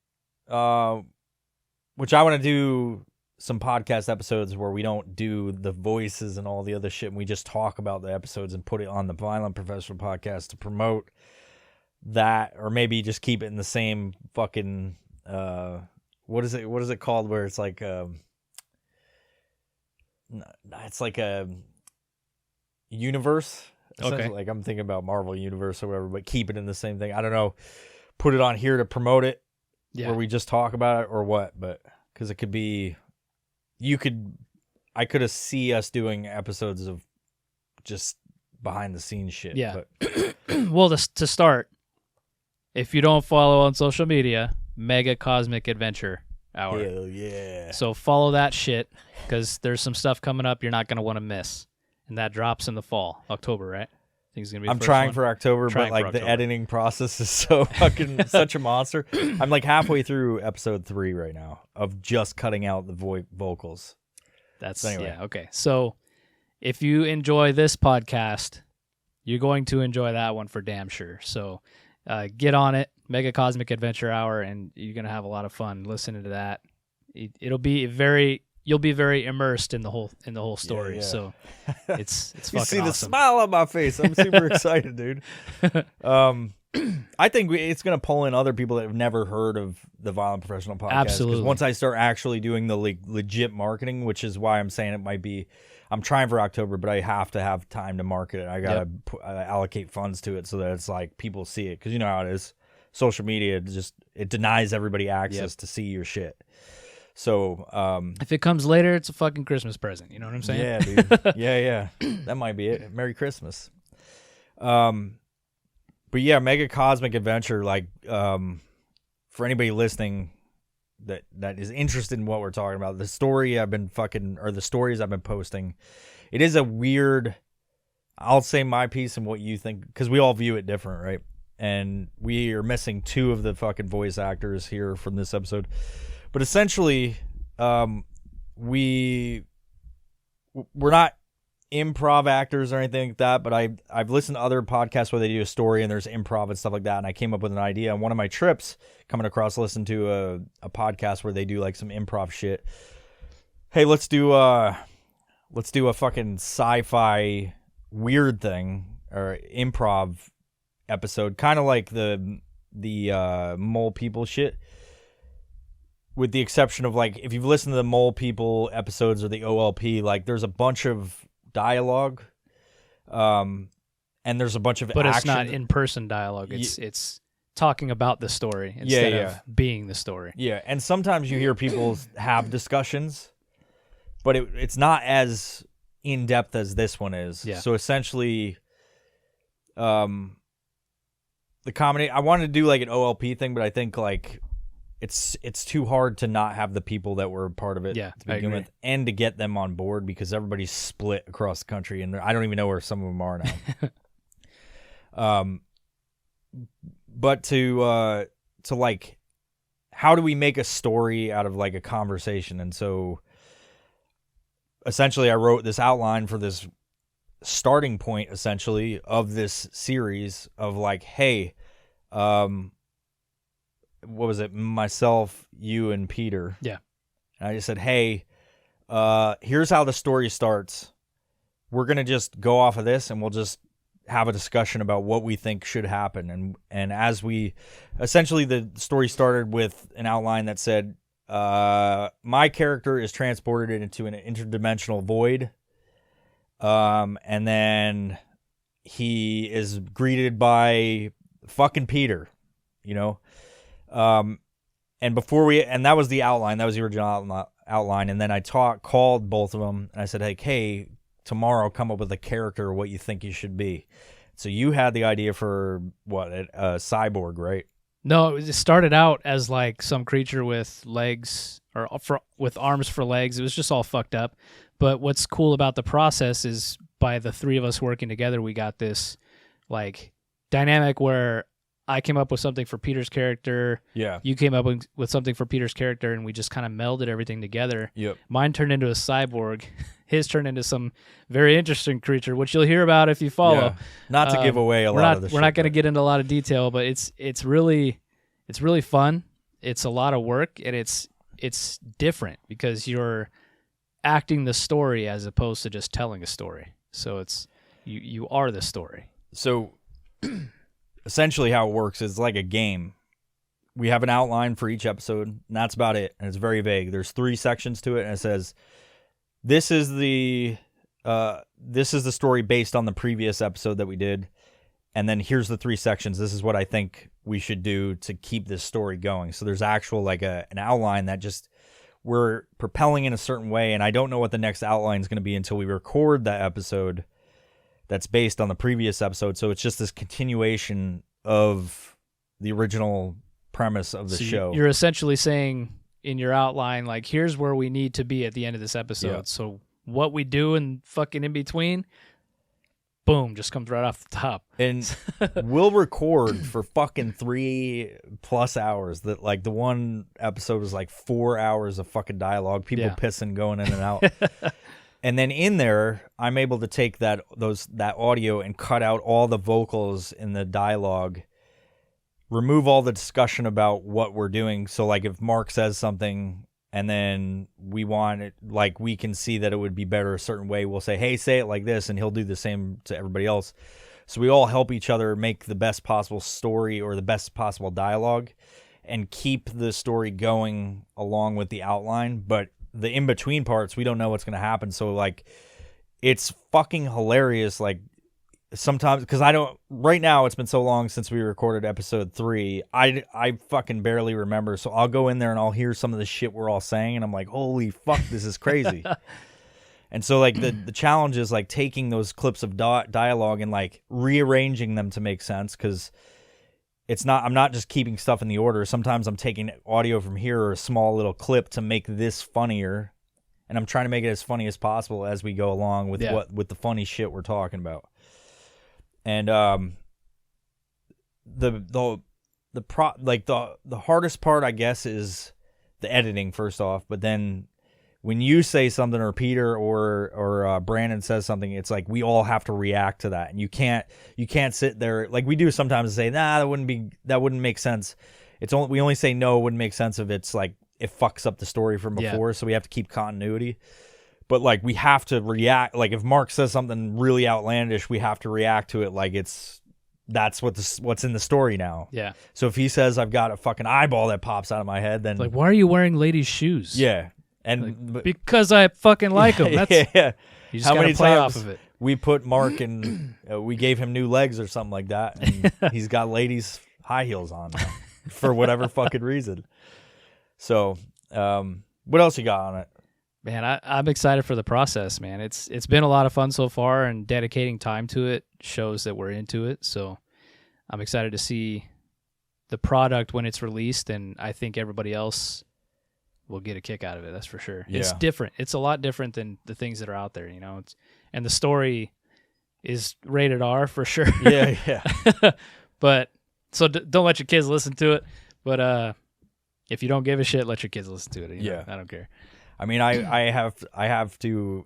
S2: which I want to do some podcast episodes where we don't do the voices and all the other shit, and we just talk about the episodes and put it on the Violent Professional Podcast to promote that, or maybe just keep it in the same fucking what is it called, where it's like it's like a universe.
S3: Okay.
S2: Like I'm thinking about Marvel Universe or whatever, but keep it in the same thing. I don't know. Put it on here to promote it, where we just talk about it, or what? But because it could be, I could have see us doing episodes of just behind the scenes shit.
S3: Yeah.
S2: But
S3: Well, to start, if you don't follow on social media, Mega Cosmic Adventure Hour.
S2: hell yeah.
S3: So follow that shit, because there's some stuff coming up you're not going to want to miss. And that drops in the fall, October, right? I think it's going to be
S2: I'm trying
S3: one.
S2: for October,
S3: Trying
S2: but like
S3: for
S2: the
S3: October.
S2: editing process is so fucking such a monster. I'm like halfway through episode 3 right now of just cutting out the vocals.
S3: That's
S2: Anyway.
S3: yeah, okay. So if you enjoy this podcast, you're going to enjoy that one for damn sure. So get on it, Mega Cosmic Adventure Hour, and you're going to have a lot of fun listening to that. It'll be you'll be very immersed in the whole story.
S2: yeah.
S3: So it's
S2: You
S3: fucking
S2: see the
S3: awesome.
S2: smile on my face. I'm super excited, dude. I think it's going to pull in other people that have never heard of the Violent Professional Podcast. 'Cause
S3: Absolutely.
S2: once I start actually doing the legit marketing, which is why I'm saying it might be, I'm trying for October, but I have to have time to market it. I got to allocate funds to it so that it's like people see it. Because you know how it is. Social media, it denies everybody access to see your shit. So,
S3: If it comes later, it's a fucking Christmas present. You know what I'm saying?
S2: yeah, dude. yeah. That might be it. Merry Christmas. But yeah, Mega Cosmic Adventure, like, for anybody listening that is interested in what we're talking about, the stories I've been posting, it is a weird, I'll say my piece and what you think, because we all view it different, right? And we are missing 2 of the fucking voice actors here from this episode. But essentially, we're not improv actors or anything like that, but I've listened to other podcasts where they do a story and there's improv and stuff like that, and I came up with an idea on one of my trips coming across, listened to a podcast where they do like some improv shit. Hey, let's do a fucking sci-fi weird thing or improv episode, kind of like the Mole People shit. With the exception of, like, if you've listened to the Mole People episodes or the OLP, like, there's a bunch of dialogue, and there's a bunch of
S3: But
S2: action.
S3: it's not in-person dialogue. It's talking about the story instead of being the story.
S2: Yeah, and sometimes you hear people have discussions, but it's not as in-depth as this one is.
S3: Yeah.
S2: So essentially, the comedy, I wanted to do, like, an OLP thing, but I think, like, it's too hard to not have the people that were part of it to
S3: I
S2: begin
S3: agree.
S2: with, and to get them on board, because everybody's split across the country, and I don't even know where some of them are now. But to like, how do we make a story out of like a conversation? And so essentially I wrote this outline for this starting point, essentially, of this series of like, hey, what was it? Myself, you, and Peter.
S3: Yeah.
S2: And I just said, hey, here's how the story starts. We're going to just go off of this and we'll just have a discussion about what we think should happen. And as we, essentially the story started with an outline that said, my character is transported into an interdimensional void. And then he is greeted by fucking Peter, you know? And that was the outline. That was the original outline. And then I called both of them and I said, hey, tomorrow come up with a character, what you think you should be. So you had the idea for what, a cyborg, right?
S3: No, it started out as like some creature with legs with arms for legs. It was just all fucked up. But what's cool about the process is by the 3 of us working together, we got this like dynamic where I came up with something for Peter's character.
S2: Yeah.
S3: You came up with something for Peter's character, and we just kind of melded everything together.
S2: Yep.
S3: Mine turned into a cyborg. His turned into some very interesting creature, which you'll hear about if you follow.
S2: Yeah. Not to give away a lot of the shit.
S3: We're not going to get into a lot of detail, but it's really fun. It's a lot of work, and it's it's different because you're acting the story as opposed to just telling a story. So it's you are the story.
S2: So essentially how it works is like a game. We have an outline for each episode, and that's about it. And it's very vague. There's 3 sections to it, and it says, this is the story based on the previous episode that we did. And then here's the 3 sections. This is what I think we should do to keep this story going. So there's actual like an outline that just we're propelling in a certain way. And I don't know what the next outline is going to be until we record that episode that's based on the previous episode. So it's just this continuation of the original premise of the show.
S3: You're essentially saying in your outline, like, here's where we need to be at the end of this episode.
S2: Yeah.
S3: So what we do in fucking in between, boom, just comes right off the top.
S2: And we'll record for fucking 3+ hours. That like the one episode was like 4 hours of fucking dialogue, people pissing, going in and out. And then in there, I'm able to take that audio and cut out all the vocals in the dialogue, remove all the discussion about what we're doing. So like if Mark says something and then we want it, like we can see that it would be better a certain way, we'll say, hey, say it like this, and he'll do the same to everybody else. So we all help each other make the best possible story or the best possible dialogue and keep the story going along with the outline. But the in-between parts, we don't know what's going to happen. So like it's fucking hilarious. Like sometimes, because right now it's been so long since we recorded episode 3, I fucking barely remember. So I'll go in there and I'll hear some of the shit we're all saying, and I'm like, holy fuck, this is crazy. And so like the challenge is like taking those clips of dialogue and like rearranging them to make sense, because I'm not just keeping stuff in the order. Sometimes I'm taking audio from here or a small little clip to make this funnier, and I'm trying to make it as funny as possible as we go along with with the funny shit we're talking about. And the hardest part, I guess, is the editing first off. But then when you say something, or Peter or Brandon says something, it's like we all have to react to that, and you can't sit there like we do sometimes and say, nah, that wouldn't make sense. We only say no, it wouldn't make sense if it's like it fucks up the story from before. So we have to keep continuity. But like we have to react. Like if Mark says something really outlandish, we have to react to it like that's what's in the story now.
S3: Yeah.
S2: So if he says I've got a fucking eyeball that pops out of my head, then
S3: it's like, why are you wearing ladies' shoes?
S2: Yeah. And
S3: like, because I fucking like them. That's
S2: yeah.
S3: You just gotta play off of it.
S2: We put Mark and we gave him new legs or something like that, and he's got ladies' high heels on now for whatever fucking reason. So, what else you got on it?
S3: Man, I'm excited for the process, man. It's been a lot of fun so far, and dedicating time to it shows that we're into it. So I'm excited to see the product when it's released, and I think everybody else will get a kick out of it. That's for sure. Yeah. It's different. It's a lot different than the things that are out there, you know. And the story is rated R for sure.
S2: Yeah.
S3: But so don't let your kids listen to it. But if you don't give a shit, let your kids listen to it. You know? I don't care.
S2: I mean, I have to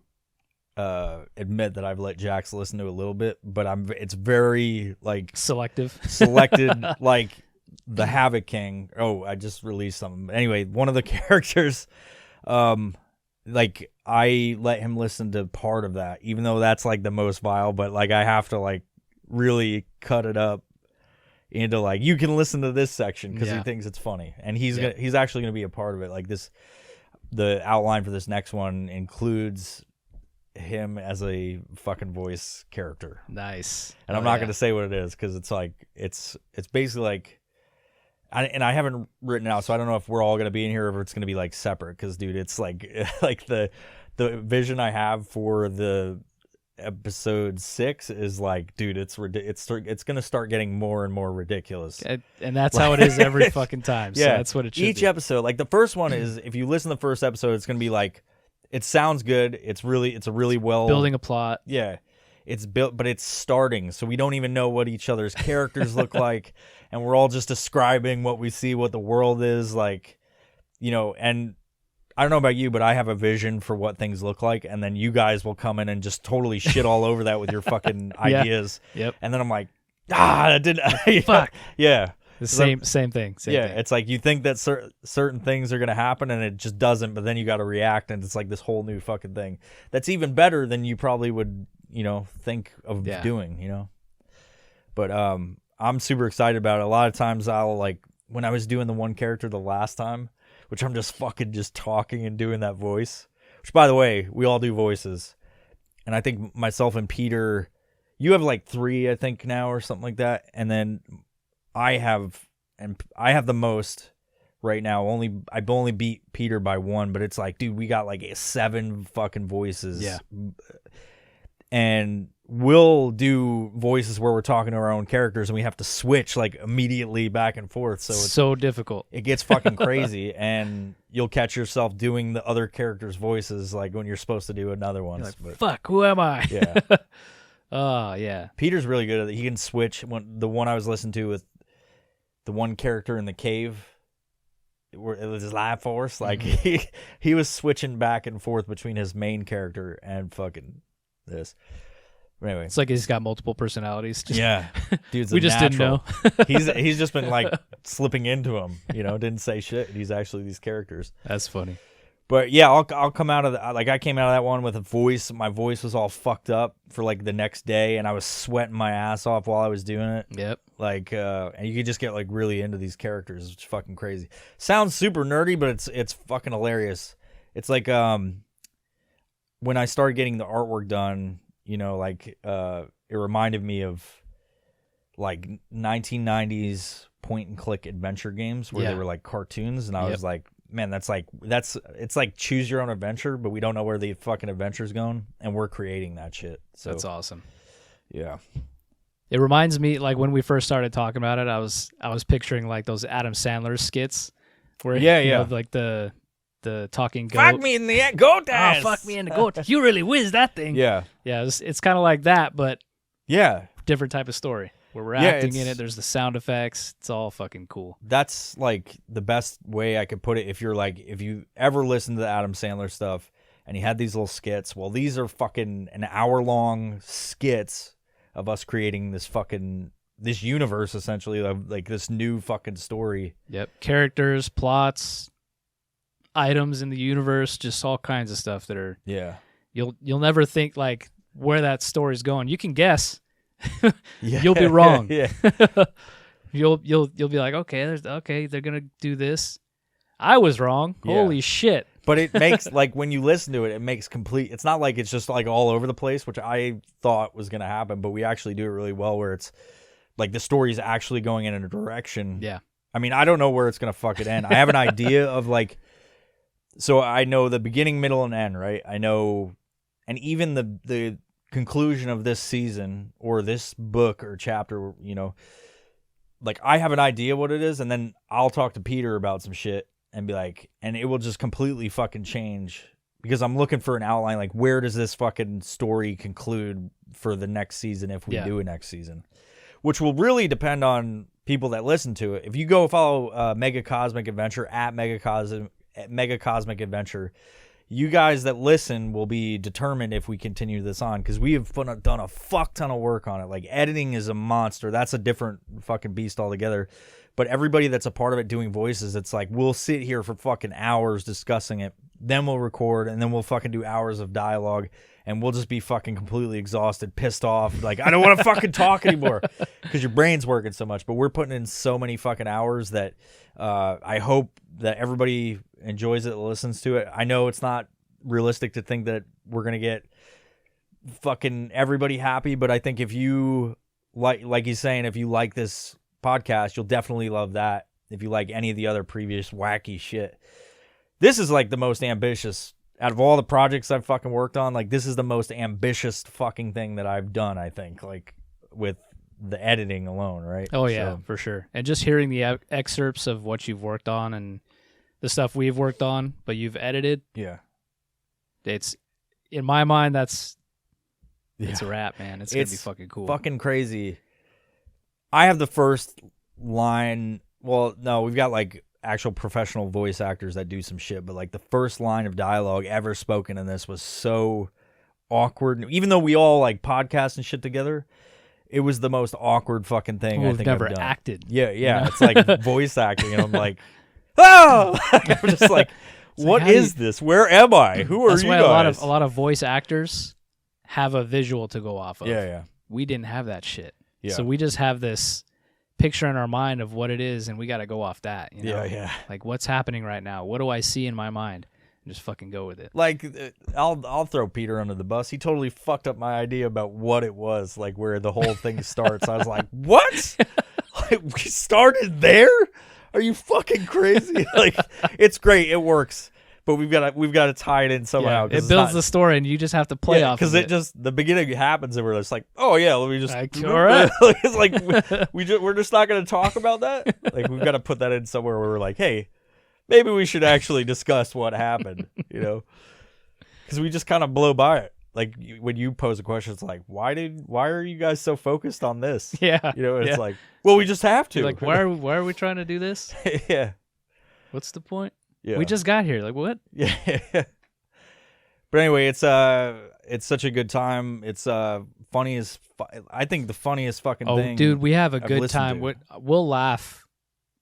S2: admit that I've let Jax listen to a little bit, but it's very like selected like the Havoc King. Oh, I just released something. Anyway, one of the characters, like I let him listen to part of that, even though that's like the most vile, but like I have to like really cut it up into like, you can listen to this section because he thinks it's funny, and he's actually gonna be a part of it. Like the outline for this next one includes him as a fucking voice character.
S3: Nice.
S2: And I'm not going to say what it is, because it's like it's basically like, I haven't written it out, so I don't know if we're all going to be in here or if it's going to be like separate, because dude, it's like like the vision I have for the episode 6 is like, dude, it's going to start getting more and more ridiculous,
S3: and that's how it is every fucking time. So that's what it should
S2: each
S3: be.
S2: episode. Like the first one is, if you listen to the first episode, it's going to be like, it sounds good, it's a really well
S3: building a plot.
S2: It's built, but it's starting, so we don't even know what each other's characters look like, and we're all just describing what we see, what the world is like, you know. And I don't know about you, but I have a vision for what things look like, and then you guys will come in and just totally shit all over that with your fucking ideas.
S3: Yep.
S2: And then I'm like, that didn't.
S3: Fuck.
S2: Yeah.
S3: The same thing. Same
S2: yeah,
S3: thing.
S2: it's like you think that certain things are gonna happen and it just doesn't, but then you got to react and it's like this whole new fucking thing that's even better than you probably would, think of doing, But I'm super excited about it. A lot of times I'll when I was doing the one character the last time, which I'm just fucking just talking and doing that voice. Which, by the way, we all do voices, and I think myself and Peter, you have 3, I think now or something like that, and then I have the most right now. I've only beat Peter by 1, but it's like, dude, we got 7 fucking voices.
S3: Yeah.
S2: And we'll do voices where we're talking to our own characters and we have to switch immediately back and forth. So it's
S3: so difficult.
S2: It gets fucking crazy, and you'll catch yourself doing the other characters' voices when you're supposed to do another one.
S3: Fuck, who am I?
S2: Yeah.
S3: Oh, yeah.
S2: Peter's really good at it. He can switch. The one I was listening to with the one character in the cave, where it was his life force, he was switching back and forth between his main character and fucking this. But anyway,
S3: It's like he's got multiple personalities.
S2: yeah, dude's
S3: we
S2: a
S3: just
S2: natural.
S3: didn't know.
S2: he's just been slipping into them, didn't say shit. He's actually these characters.
S3: That's funny.
S2: But yeah, I'll come out of I came out of that one with a voice. My voice was all fucked up for the next day, and I was sweating my ass off while I was doing it.
S3: Yep.
S2: And you could just get really into these characters. It's fucking crazy. Sounds super nerdy, but it's fucking hilarious. It's when I started getting the artwork done, it reminded me of 1990s point and click adventure games where they were cartoons, and I was like, man, it's like choose your own adventure, but we don't know where the fucking adventure's going, and we're creating that shit. So
S3: that's awesome.
S2: Yeah.
S3: It reminds me, when we first started talking about it, I was picturing those Adam Sandler skits where the talking goat.
S2: Fuck me in the goat ass.
S3: Oh, fuck me in the goat. You really whiz that thing.
S2: Yeah.
S3: Yeah, it's kind of like that, but
S2: yeah,
S3: different type of story where we're acting in it. There's the sound effects. It's all fucking cool.
S2: That's the best way I could put it. If you ever listen to the Adam Sandler stuff and he had these little skits, well, these are fucking an hour-long skits of us creating this universe, essentially, of this new fucking story.
S3: Yep. Characters, plots, items in the universe, just all kinds of stuff that are you'll never think where that story's going. You can guess. You'll be wrong.
S2: Yeah.
S3: You'll be like, okay, they're gonna do this. I was wrong.
S2: Yeah.
S3: Holy shit.
S2: But it makes when you listen to it, it makes complete. It's not it's just all over the place, which I thought was gonna happen, but we actually do it really well where it's the story's actually going in a direction.
S3: Yeah.
S2: I mean, I don't know where it's gonna fucking end. I have an idea of so I know the beginning, middle, and end, right? I know, and even the conclusion of this season or this book or chapter, I have an idea what it is, and then I'll talk to Peter about some shit and be and it will just completely fucking change because I'm looking for an outline, where does this fucking story conclude for the next season if we do a next season, which will really depend on people that listen to it. If you go follow Mega Cosmic Adventure at Mega Cosmic Adventure, you guys that listen will be determined if we continue this on, because we have done a fuck ton of work on it. Editing is a monster. That's a different fucking beast altogether. But everybody that's a part of it doing voices, it's we'll sit here for fucking hours discussing it. Then we'll record, and then we'll fucking do hours of dialogue, and we'll just be fucking completely exhausted, pissed off. I don't want to fucking talk anymore because your brain's working so much. But we're putting in so many fucking hours that I hope that everybody enjoys it, listens to it. I know it's not realistic to think that we're going to get fucking everybody happy, but I think if you like he's saying, if you like this podcast, you'll definitely love that. If you like any of the other previous wacky shit, this is the most ambitious out of all the projects I've fucking worked on. This is the most ambitious fucking thing that I've done, I think, with the editing alone, right?
S3: Oh yeah, for sure. And just hearing the excerpts of what you've worked on and the stuff we've worked on, but you've edited.
S2: Yeah.
S3: It's, in my mind, it's a wrap, man. It's going to be fucking cool.
S2: Fucking crazy. I have the first line. Well, no, we've got actual professional voice actors that do some shit, but the first line of dialogue ever spoken in this was so awkward. Even though we all podcast and shit together, it was the most awkward fucking thing I
S3: Who've
S2: think
S3: never
S2: I've done.
S3: acted.
S2: Yeah,
S3: you know?
S2: it's like voice acting, and I'm like, oh, I'm just like, what
S3: how do
S2: is this? Where am I? Who are
S3: That's
S2: you
S3: why
S2: guys?
S3: a lot of voice actors have a visual to go off of.
S2: Yeah.
S3: We didn't have that shit.
S2: Yeah.
S3: So we just have this picture in our mind of what it is, and we got to go off that. You know?
S2: Yeah.
S3: Like, what's happening right now? What do I see in my mind? And just fucking go with it.
S2: Like, I'll throw Peter under the bus. He totally fucked up my idea about what it was, like where the whole thing starts. I was like, what? Like, we started there? Are you fucking crazy? Like, it's great. It works. But we've got to tie it in somehow.
S3: It builds the story, and you just have to play off of it.
S2: Because it just, the beginning happens, and we're just like, oh, yeah, let me just.
S3: Like, all right.
S2: It's like, we're just not going to talk about that? Like, we've got to put that in somewhere where we're like, hey, maybe we should actually discuss what happened, you know? Because we just kind of blow by it. Like, when you pose a question, it's like, why are you guys so focused on this?
S3: Yeah.
S2: You know, it's like, well, we just have to.
S3: You're like, why are we trying to do this?
S2: Yeah.
S3: What's the point?
S2: Yeah.
S3: We just got here. Like, what?
S2: Yeah. But anyway, it's such a good time. It's funny as I think the funniest fucking thing.
S3: Oh, dude, we have a
S2: I've
S3: good
S2: listened
S3: time.
S2: to.
S3: We'll laugh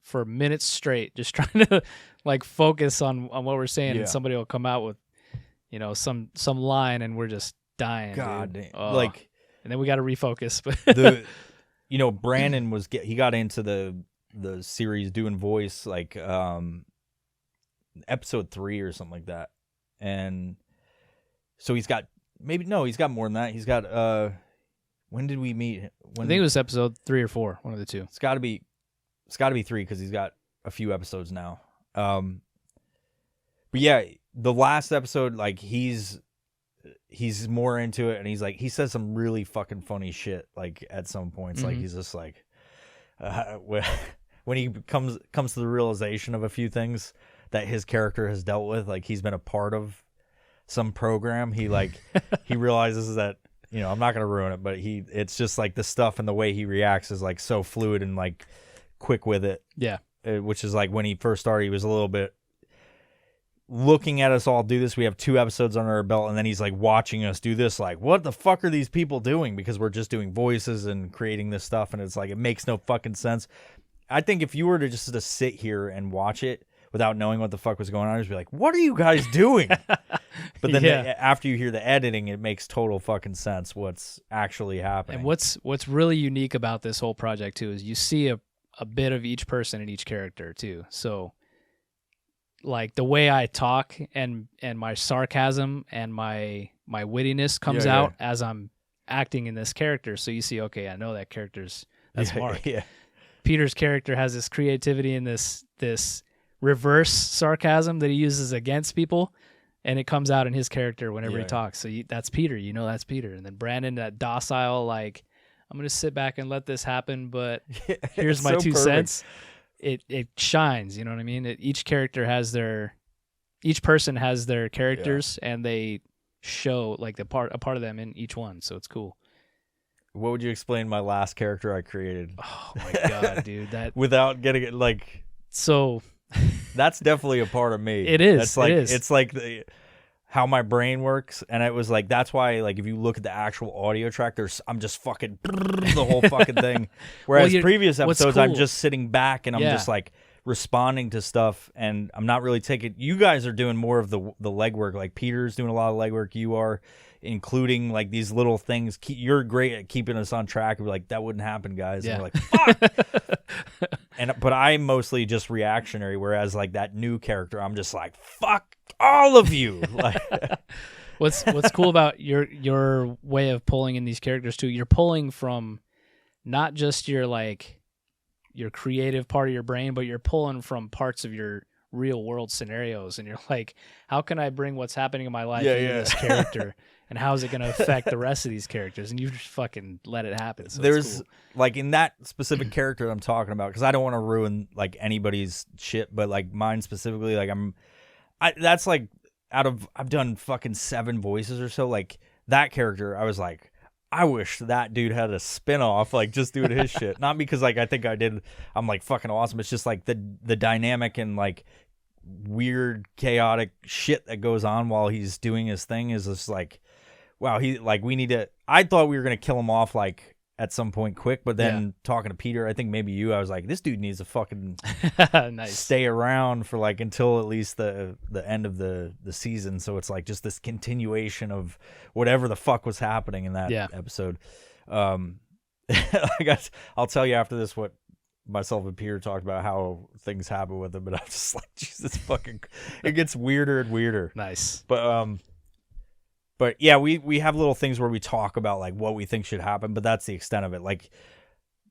S3: for minutes straight, just trying to like focus on what we're saying,
S2: Yeah.
S3: and somebody will come out with, you know, some line, and we're just dying.
S2: God
S3: dude.
S2: damn.
S3: Oh.
S2: Like
S3: and then we got to refocus.
S2: the, you know, Brandon he got into the series doing voice like episode 3 or something like that, and so he's got more than that. He's got when did we meet?
S3: I think it was episode 3 or 4, one of the two.
S2: It's got to be 3 because he's got a few episodes now. But yeah, the last episode, like he's more into it, and he's like, he says some really fucking funny shit. Like at some points, like he's just like, when he comes to the realization of a few things that his character has dealt with, like he's been a part of some program. He like he realizes that, you know, I'm not gonna ruin it, but it's just like the stuff and the way he reacts is like so fluid and like quick with it.
S3: Yeah.
S2: Which is like when he first started, he was a little bit looking at us all do this. We have 2 episodes under our belt, and then he's like watching us do this, like, what the fuck are these people doing? Because we're just doing voices and creating this stuff, and it's like, it makes no fucking sense. I think if you were to just to sit here and watch it without knowing what the fuck was going on, I'd just be like, what are you guys doing? But then after you hear the editing, it makes total fucking sense what's actually happening.
S3: And what's really unique about this whole project too is you see a bit of each person in each character too. So like the way I talk and my sarcasm and my wittiness comes out as I'm acting in this character. So you see, okay, I know that's Mark.
S2: Yeah.
S3: Peter's character has this creativity and this reverse sarcasm that he uses against people, and it comes out in his character whenever he talks. So that's Peter, you know, that's Peter. And then Brandon, that docile, like, I'm going to sit back and let this happen, but here's my 2 cents. It shines, you know what I mean? Each person has their characters, and they show like a part of them in each one. So it's cool.
S2: What would you explain my last character I created?
S3: Oh my God, dude, that
S2: without getting it like,
S3: so
S2: that's definitely a part of me.
S3: It is.
S2: That's like,
S3: it is.
S2: It's like how my brain works, and it was like, that's why, like, if you look at the actual audio track, I'm just fucking the whole fucking thing. Whereas previous episodes, I'm just sitting back and I'm just like responding to stuff, and I'm not really taking. You guys are doing more of the legwork. Like Peter's doing a lot of legwork. You are, including like these little things. You're great at keeping us on track. We're like, that wouldn't happen, guys. And we're like, fuck. But I'm mostly just reactionary. Whereas like that new character, I'm just like, fuck all of you. Like,
S3: what's cool about your way of pulling in these characters too? You're pulling from not just your creative part of your brain, but you're pulling from parts of your real world scenarios, and you're like, how can I bring what's happening in my life into this character, and how is it going to affect the rest of these characters? And you just fucking let it happen. So
S2: there's
S3: cool.
S2: like in that specific character I'm talking about, because I don't want to ruin like anybody's shit, but like mine specifically, like that's like I've done fucking 7 voices or so. Like that character, I was like, I wish that dude had a spinoff, like just doing his shit. Not because like I think I'm like fucking awesome. It's just like the dynamic and like weird chaotic shit that goes on while he's doing his thing is just like, wow, I thought we were gonna kill him off like at some point quick, but then talking to Peter, I think maybe you, I was like, this dude needs to fucking
S3: Nice.
S2: stay around for like until at least the end of the season. So it's like just this continuation of whatever the fuck was happening in that episode. I'll tell you after this what myself and Peter talked about how things happen with him, but I'm just like, Jesus fucking, it gets weirder and weirder.
S3: Nice.
S2: But yeah, we have little things where we talk about like what we think should happen, but that's the extent of it. Like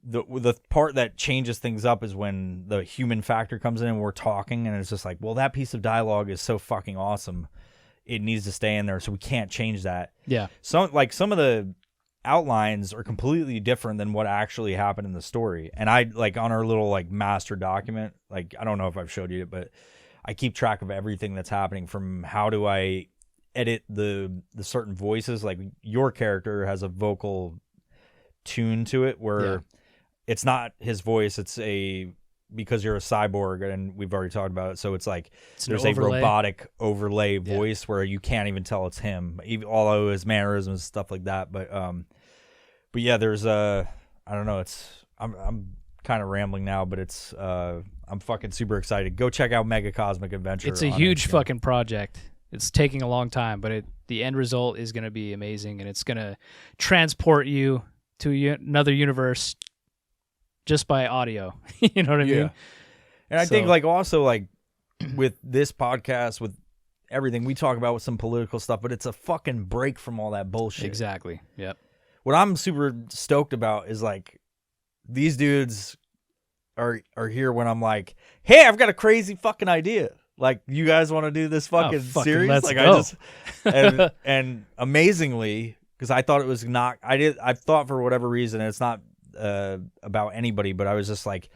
S2: the part that changes things up is when the human factor comes in and we're talking, and it's just like, well, that piece of dialogue is so fucking awesome, it needs to stay in there, so we can't change that.
S3: Yeah.
S2: Some of the outlines are completely different than what actually happened in the story. And I like on our little like master document, like I don't know if I've showed you it, but I keep track of everything that's happening, from how do I edit the certain voices. Like your character has a vocal tune to it where it's not his voice, it's because you're a cyborg, and we've already talked about it, so it's like there's a robotic overlay voice where you can't even tell it's him, even all of his mannerisms, stuff like that. But yeah, there's I don't know, I'm kind of rambling now, but it's I'm fucking super excited. Go check out Mega Cosmic Adventure.
S3: It's a huge fucking project. It's taking a long time, but the end result is going to be amazing, and it's going to transport you to another universe just by audio. You know what I mean?
S2: And I think like also like with this podcast, with everything we talk about with some political stuff, but it's a fucking break from all that bullshit.
S3: Exactly. Yep.
S2: What I'm super stoked about is like these dudes are here when I'm like, hey, I've got a crazy fucking idea. Like, you guys want to do this fucking series?
S3: Let's
S2: like
S3: go.
S2: and amazingly, because I thought it was not, I thought for whatever reason, it's not about anybody, but I was just like,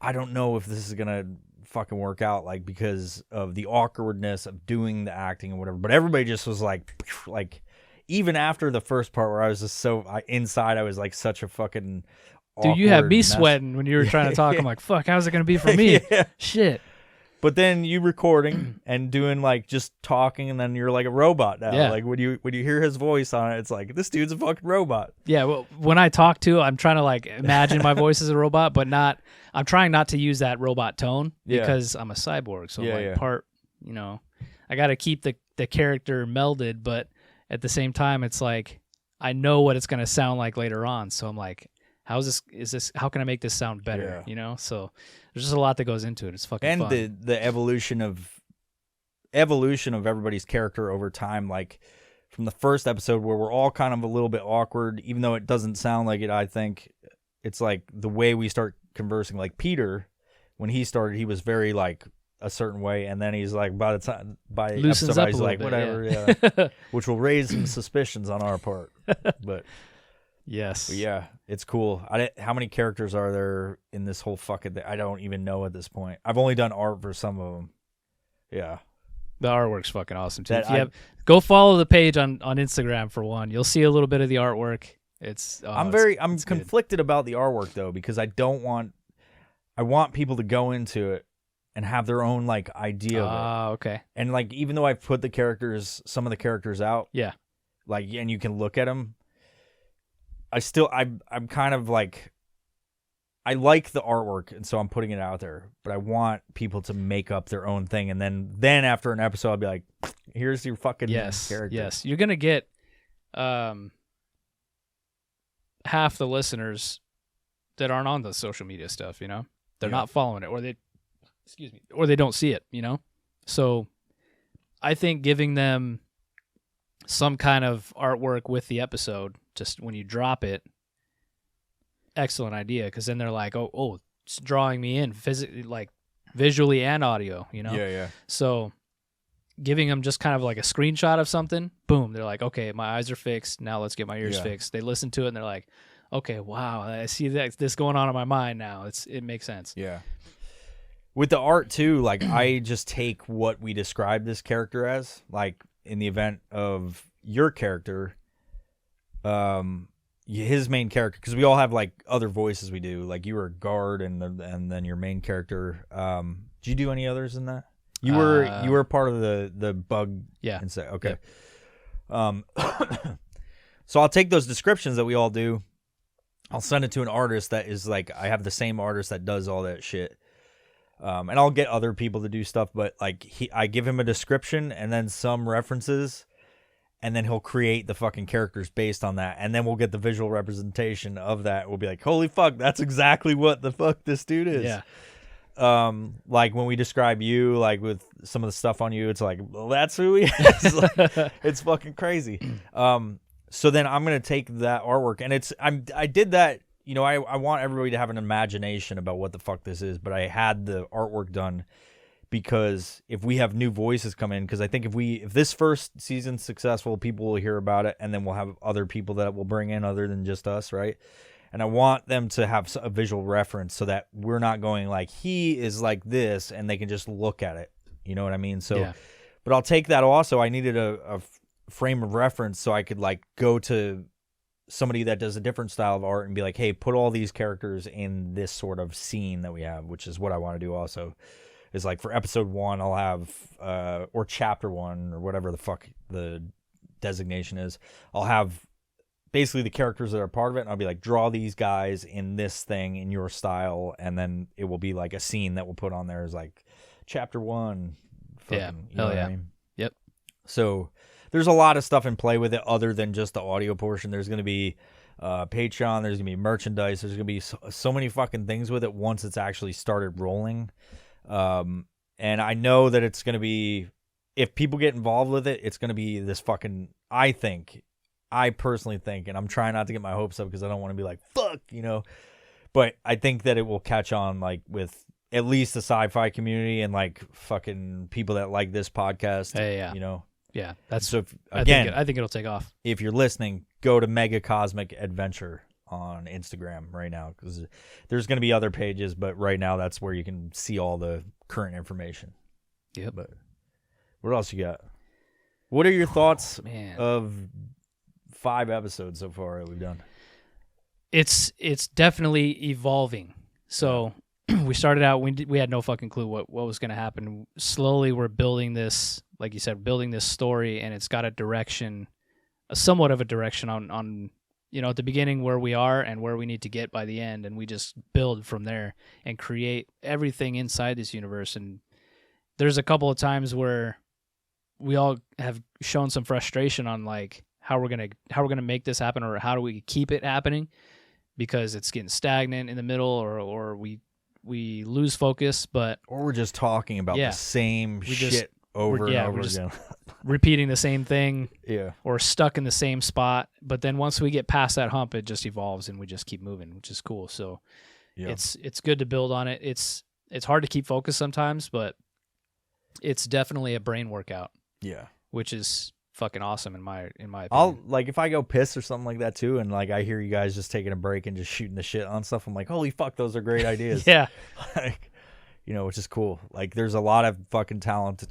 S2: I don't know if this is gonna fucking work out, like, because of the awkwardness of doing the acting and whatever. But everybody just was like even after the first part where I was just inside, I was like such a fucking
S3: dude, you had me
S2: mess.
S3: sweating when you were trying to talk. I'm like, fuck, how's it gonna be for me? Shit.
S2: But then you recording and doing like just talking, and then you're like a robot now.
S3: Yeah.
S2: Like when you hear his voice on it, it's like, this dude's a fucking robot.
S3: Yeah, well, when I talk to, I'm trying to like imagine my voice as a robot, but I'm trying not to use that robot tone because I'm a cyborg. So part, I got to keep the character melded, but at the same time, it's like, I know what it's going to sound like later on. So I'm like, how can I make this sound better?
S2: Yeah.
S3: So there's just a lot that goes into it. It's fucking fun.
S2: And the evolution of everybody's character over time, like from the first episode where we're all kind of a little bit awkward, even though it doesn't sound like it. I think it's like the way we start conversing. Like Peter, when he started, he was very like a certain way, and then he's like by
S3: loosens
S2: episode
S3: up
S2: he's like
S3: bit,
S2: whatever, which will raise some suspicions on our part, but.
S3: Yes.
S2: But yeah, it's cool. How many characters are there in this whole fucking thing? I don't even know at this point. I've only done art for some of them. Yeah.
S3: The artwork's fucking awesome too. Go follow the page on Instagram for one. You'll see a little bit of the artwork. I'm conflicted about the artwork though, because I want people to go into it and have their own like idea of it. Okay.
S2: And like, even though I've put some of the characters out, like, and you can look at them, I'm kind of like, I like the artwork, and so I'm putting it out there, but I want people to make up their own thing, and then after an episode, I'll be like, here's your fucking character.
S3: Yes, you're gonna get half the listeners that aren't on the social media stuff, they're not following it, or they don't see it, So I think giving them some kind of artwork with the episode, just when you drop it, excellent idea, because then they're like, oh, it's drawing me in physically, like visually and audio,
S2: Yeah.
S3: So giving them just kind of like a screenshot of something, boom, they're like, okay, my eyes are fixed, now let's get my ears fixed. They listen to it and they're like, okay, wow, I see this going on in my mind now. It makes sense.
S2: Yeah. With the art too, like I just take what we describe this character as, like in the event of your character, his main character, because we all have like other voices we do. Like you were a guard, and then your main character. Did you do any others in that? You were part of the bug.
S3: Yeah.
S2: And say okay. Yep. So I'll take those descriptions that we all do, I'll send it to an artist that is like, I have the same artist that does all that shit. And I'll get other people to do stuff, but like I give him a description and then some references, and then he'll create the fucking characters based on that, and then we'll get the visual representation of that. We'll be like, holy fuck, that's exactly what the fuck this dude is.
S3: Yeah.
S2: Like when we describe you, like with some of the stuff on you, it's like, well, that's who he is. Like, it's fucking crazy. So then I'm gonna take that artwork, and I did that. You know, I want everybody to have an imagination about what the fuck this is, but I had the artwork done because if we have new voices come in, because I think if this first season's successful, people will hear about it, and then we'll have other people that we'll bring in other than just us, right? And I want them to have a visual reference so that we're not going like, he is like this, and they can just look at it. You know what I mean? So,
S3: Yeah.
S2: But I'll take that also. I needed a frame of reference so I could like go to somebody that does a different style of art and be like, hey, put all these characters in this sort of scene that we have, which is what I want to do also. Is like for episode 1, I'll have, or chapter 1, or whatever the fuck the designation is, I'll have basically the characters that are part of it, and I'll be like, draw these guys in this thing in your style, and then it will be like a scene that we'll put on there as like chapter 1. Fucking,
S3: Yeah.
S2: you know
S3: Hell
S2: what
S3: yeah.
S2: I mean?
S3: Yep.
S2: So there's a lot of stuff in play with it other than just the audio portion. There's going to be Patreon. There's going to be merchandise. There's going to be so many fucking things with it once it's actually started rolling. And I know that it's going to be, if people get involved with it, it's going to be this fucking, I personally think, and I'm trying not to get my hopes up because I don't want to be like, fuck, you know, but I think that it will catch on like with at least the sci-fi community and like fucking people that like this podcast,
S3: Hey, yeah.
S2: you know.
S3: Yeah. That's
S2: So if,
S3: I
S2: again,
S3: think it'll take off.
S2: if you're listening, go to Mega Cosmic Adventure on Instagram right now, because there's going to be other pages, but right now that's where you can see all the current information.
S3: Yep.
S2: But what else you got? What are your thoughts
S3: Man.
S2: of 5 episodes so far that we've done?
S3: It's definitely evolving. So we started out, we had no fucking clue what was going to happen. Slowly we're building this, like you said, building this story, and it's got a direction, somewhat of a direction on you know, at the beginning where we are and where we need to get by the end, and we just build from there and create everything inside this universe. And there's a couple of times where we all have shown some frustration on like how we're gonna make this happen, or how do we keep it happening, because it's getting stagnant in the middle, or we lose focus. But
S2: Or we're just talking about
S3: Yeah.
S2: the same
S3: We
S2: shit
S3: just-
S2: over
S3: yeah,
S2: and over
S3: we're just-
S2: again.
S3: repeating the same thing,
S2: Yeah.
S3: or stuck in the same spot. But then once we get past that hump, it just evolves and we just keep moving, which is cool. So
S2: Yeah.
S3: it's good to build on it. It's hard to keep focus sometimes, but it's definitely a brain workout,
S2: Yeah.
S3: which is fucking awesome in my opinion.
S2: I'll like if I go piss or something like that too, and like I hear you guys just taking a break and just shooting the shit on stuff. I'm like, holy fuck, those are great ideas.
S3: Yeah.
S2: Like, you know, which is cool. Like, there's a lot of fucking talent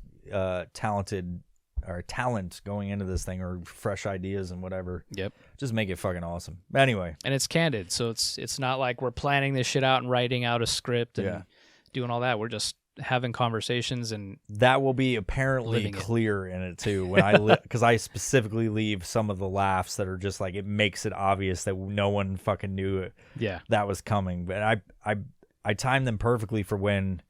S2: going into this thing, or fresh ideas and whatever.
S3: Yep.
S2: Just make it fucking awesome. Anyway,
S3: And it's candid, so it's not like we're planning this shit out and writing out a script and
S2: Yeah.
S3: doing all that. We're just having conversations, and
S2: that will be apparently
S3: Living it.
S2: clear in it too. When I because I specifically leave some of the laughs that are just like, it makes it obvious that no one fucking knew it.
S3: yeah.
S2: That was coming, but I timed them perfectly for when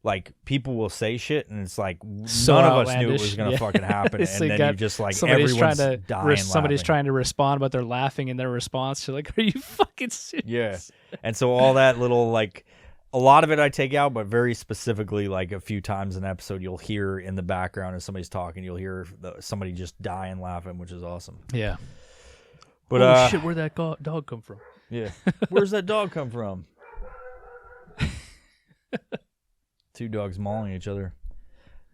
S2: like people will say shit and it's like
S3: So
S2: none of us knew it
S3: outlandish.
S2: was gonna
S3: Yeah.
S2: fucking happen,
S3: It's
S2: and
S3: like
S2: then you
S3: got
S2: just like
S3: Somebody's
S2: everyone's
S3: trying to
S2: dying
S3: somebody's
S2: laughing.
S3: trying to respond, but they're laughing in their response. You're like, are you fucking serious?
S2: Yeah, and so all that little like. A lot of it I take out, but very specifically, like a few times an episode, you'll hear in the background as somebody's talking, you'll hear somebody just dying laughing, which is awesome.
S3: Yeah.
S2: But
S3: Holy shit, where'd that dog come from?
S2: yeah, where's that dog come from? 2 dogs mauling each other.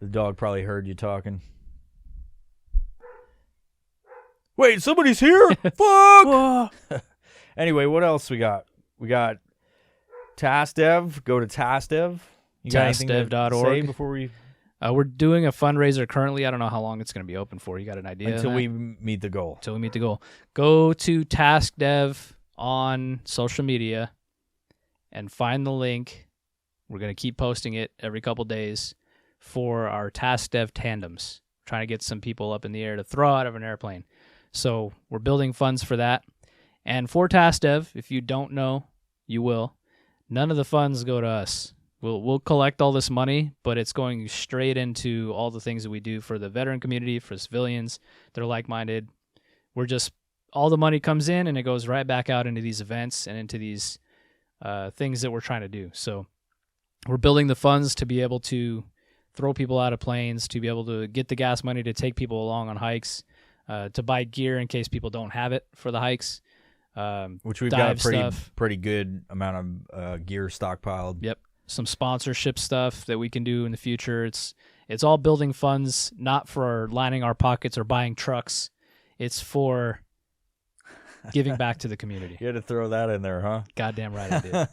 S2: The dog probably heard you talking. Wait, somebody's here! Fuck! Anyway, what else we got? We got TaskDev. Go to TaskDev. You got anything to
S3: TaskDev.org.
S2: say before we
S3: We're doing a fundraiser currently. I don't know how long it's going to be open for. You got an idea?
S2: until
S3: on
S2: we
S3: that?
S2: meet the goal?
S3: Until we meet the goal. Go to TaskDev on social media and find the link. We're going to keep posting it every couple days for our TaskDev tandems. Trying to get some people up in the air to throw out of an airplane. So we're building funds for that. And for TaskDev, if you don't know, you will. None of the funds go to us. We'll collect all this money, but it's going straight into all the things that we do for the veteran community, for civilians that are like-minded. All the money comes in and it goes right back out into these events and into these things that we're trying to do. So we're building the funds to be able to throw people out of planes, to be able to get the gas money to take people along on hikes, to buy gear in case people don't have it for the hikes.
S2: Which we've got a pretty good amount of gear stockpiled.
S3: Yep. Some sponsorship stuff that we can do in the future. It's all building funds, not for lining our pockets or buying trucks. It's for giving back to the community.
S2: You had to throw that in there, huh?
S3: Goddamn right I did.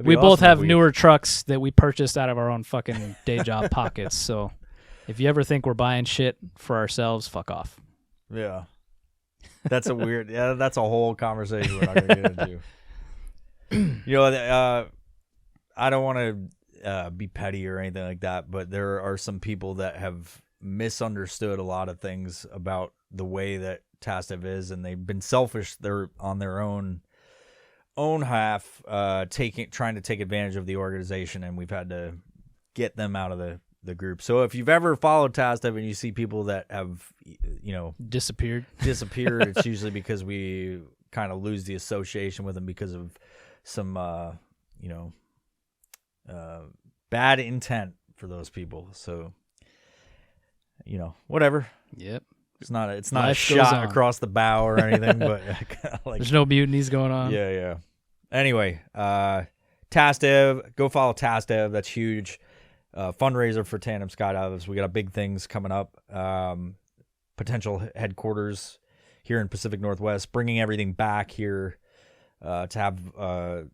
S3: We both have newer trucks that we purchased out of our own fucking day job pockets. So if you ever think we're buying shit for ourselves, fuck off.
S2: Yeah. That's that's a whole conversation we're not going to get into. You know, I don't want to be petty or anything like that, but there are some people that have misunderstood a lot of things about the way that TaskDev is, and they've been selfish. They're on their own half, trying to take advantage of the organization, and we've had to get them out of the group. So if you've ever followed TaskDev and you see people that have, you know, disappeared, it's usually because we kind of lose the association with them because of some, bad intent for those people. So, you know, whatever.
S3: Yep.
S2: It's not a shot across the bow or anything, but
S3: there's no mutinies going on.
S2: Yeah. Anyway, TaskDev, go follow TaskDev. That's huge. Fundraiser for Tandem Skydives. We got big things coming up. Potential headquarters here in Pacific Northwest, bringing everything back here to have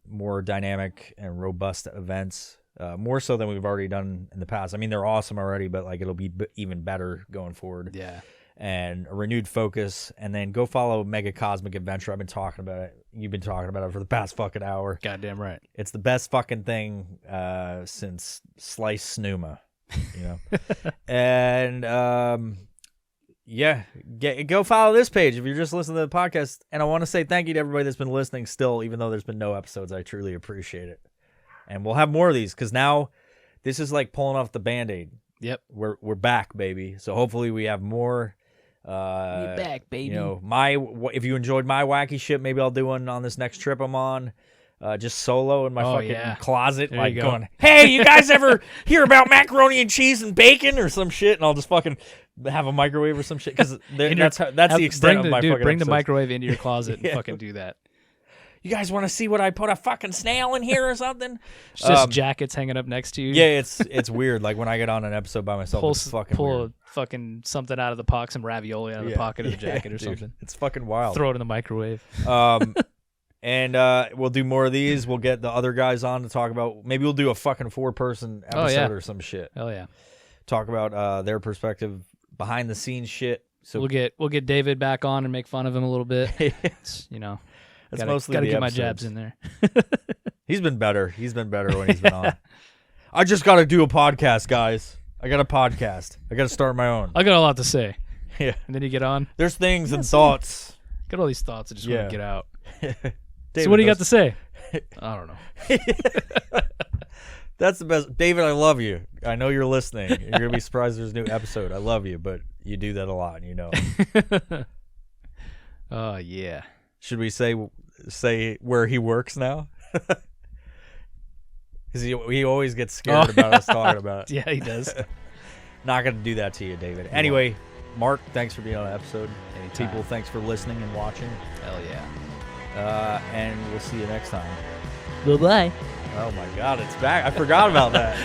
S2: more dynamic and robust events. More so than we've already done in the past. I mean, they're awesome already, but like it'll be even better going forward.
S3: Yeah.
S2: And a renewed focus, and then go follow Mega Cosmic Adventure. I've been talking about it. You've been talking about it for the past fucking hour.
S3: Goddamn right.
S2: It's the best fucking thing since Slice Snuma, you know. And go follow this page if you're just listening to the podcast. And I want to say thank you to everybody that's been listening still, even though there's been no episodes. I truly appreciate it. And we'll have more of these because now this is like pulling off the Band-Aid.
S3: Yep.
S2: We're back, baby. So hopefully we have more.
S3: We're back, baby.
S2: You know, if you enjoyed my wacky shit, maybe I'll do one on this next trip I'm on. Just solo in my fucking closet,
S3: there
S2: like going, "Hey, you guys ever hear about macaroni and cheese and bacon or some shit?" And I'll just fucking have a microwave or some shit because that's the extent of my fucking.
S3: Bring the microwave into your closet and fucking do that.
S2: You guys want to see what I put a fucking snail in here or something?
S3: It's just jackets hanging up next to you.
S2: Yeah, it's weird. Like when I get on an episode by myself, it's fucking weird.
S3: Fucking something out of the pocket, some ravioli out of the pocket of the jacket or something.
S2: It's fucking wild.
S3: Throw it in the microwave.
S2: And we'll do more of these. We'll get the other guys on to talk about. Maybe we'll do a fucking 4-person episode or some shit.
S3: Hell yeah.
S2: Talk about their perspective, behind the scenes shit. So
S3: we'll get David back on and make fun of him a little bit. You know.
S2: That's gotta
S3: get my jabs in there.
S2: He's been better when he's been on. I just got to do a podcast, guys. I got a podcast. I got to start my own.
S3: I got a lot to say.
S2: Yeah.
S3: And then you get on.
S2: There's things and thoughts.
S3: Got all these thoughts I just want to get out.
S2: David,
S3: so what do you got to say? I don't know.
S2: That's the best. David, I love you. I know you're listening. You're going to be surprised there's a new episode. I love you, but you do that a lot, and you know.
S3: Oh, yeah.
S2: Should we say where he works now? Because he always gets scared about us talking about it.
S3: Yeah, he does.
S2: Not going to do that to you, David. Anyway, Mark, thanks for being on the episode.
S3: Anytime.
S2: People, thanks for listening and watching.
S3: Hell
S2: yeah. And we'll see you next time.
S3: Bye-bye.
S2: Oh, my God, it's back. I forgot about that.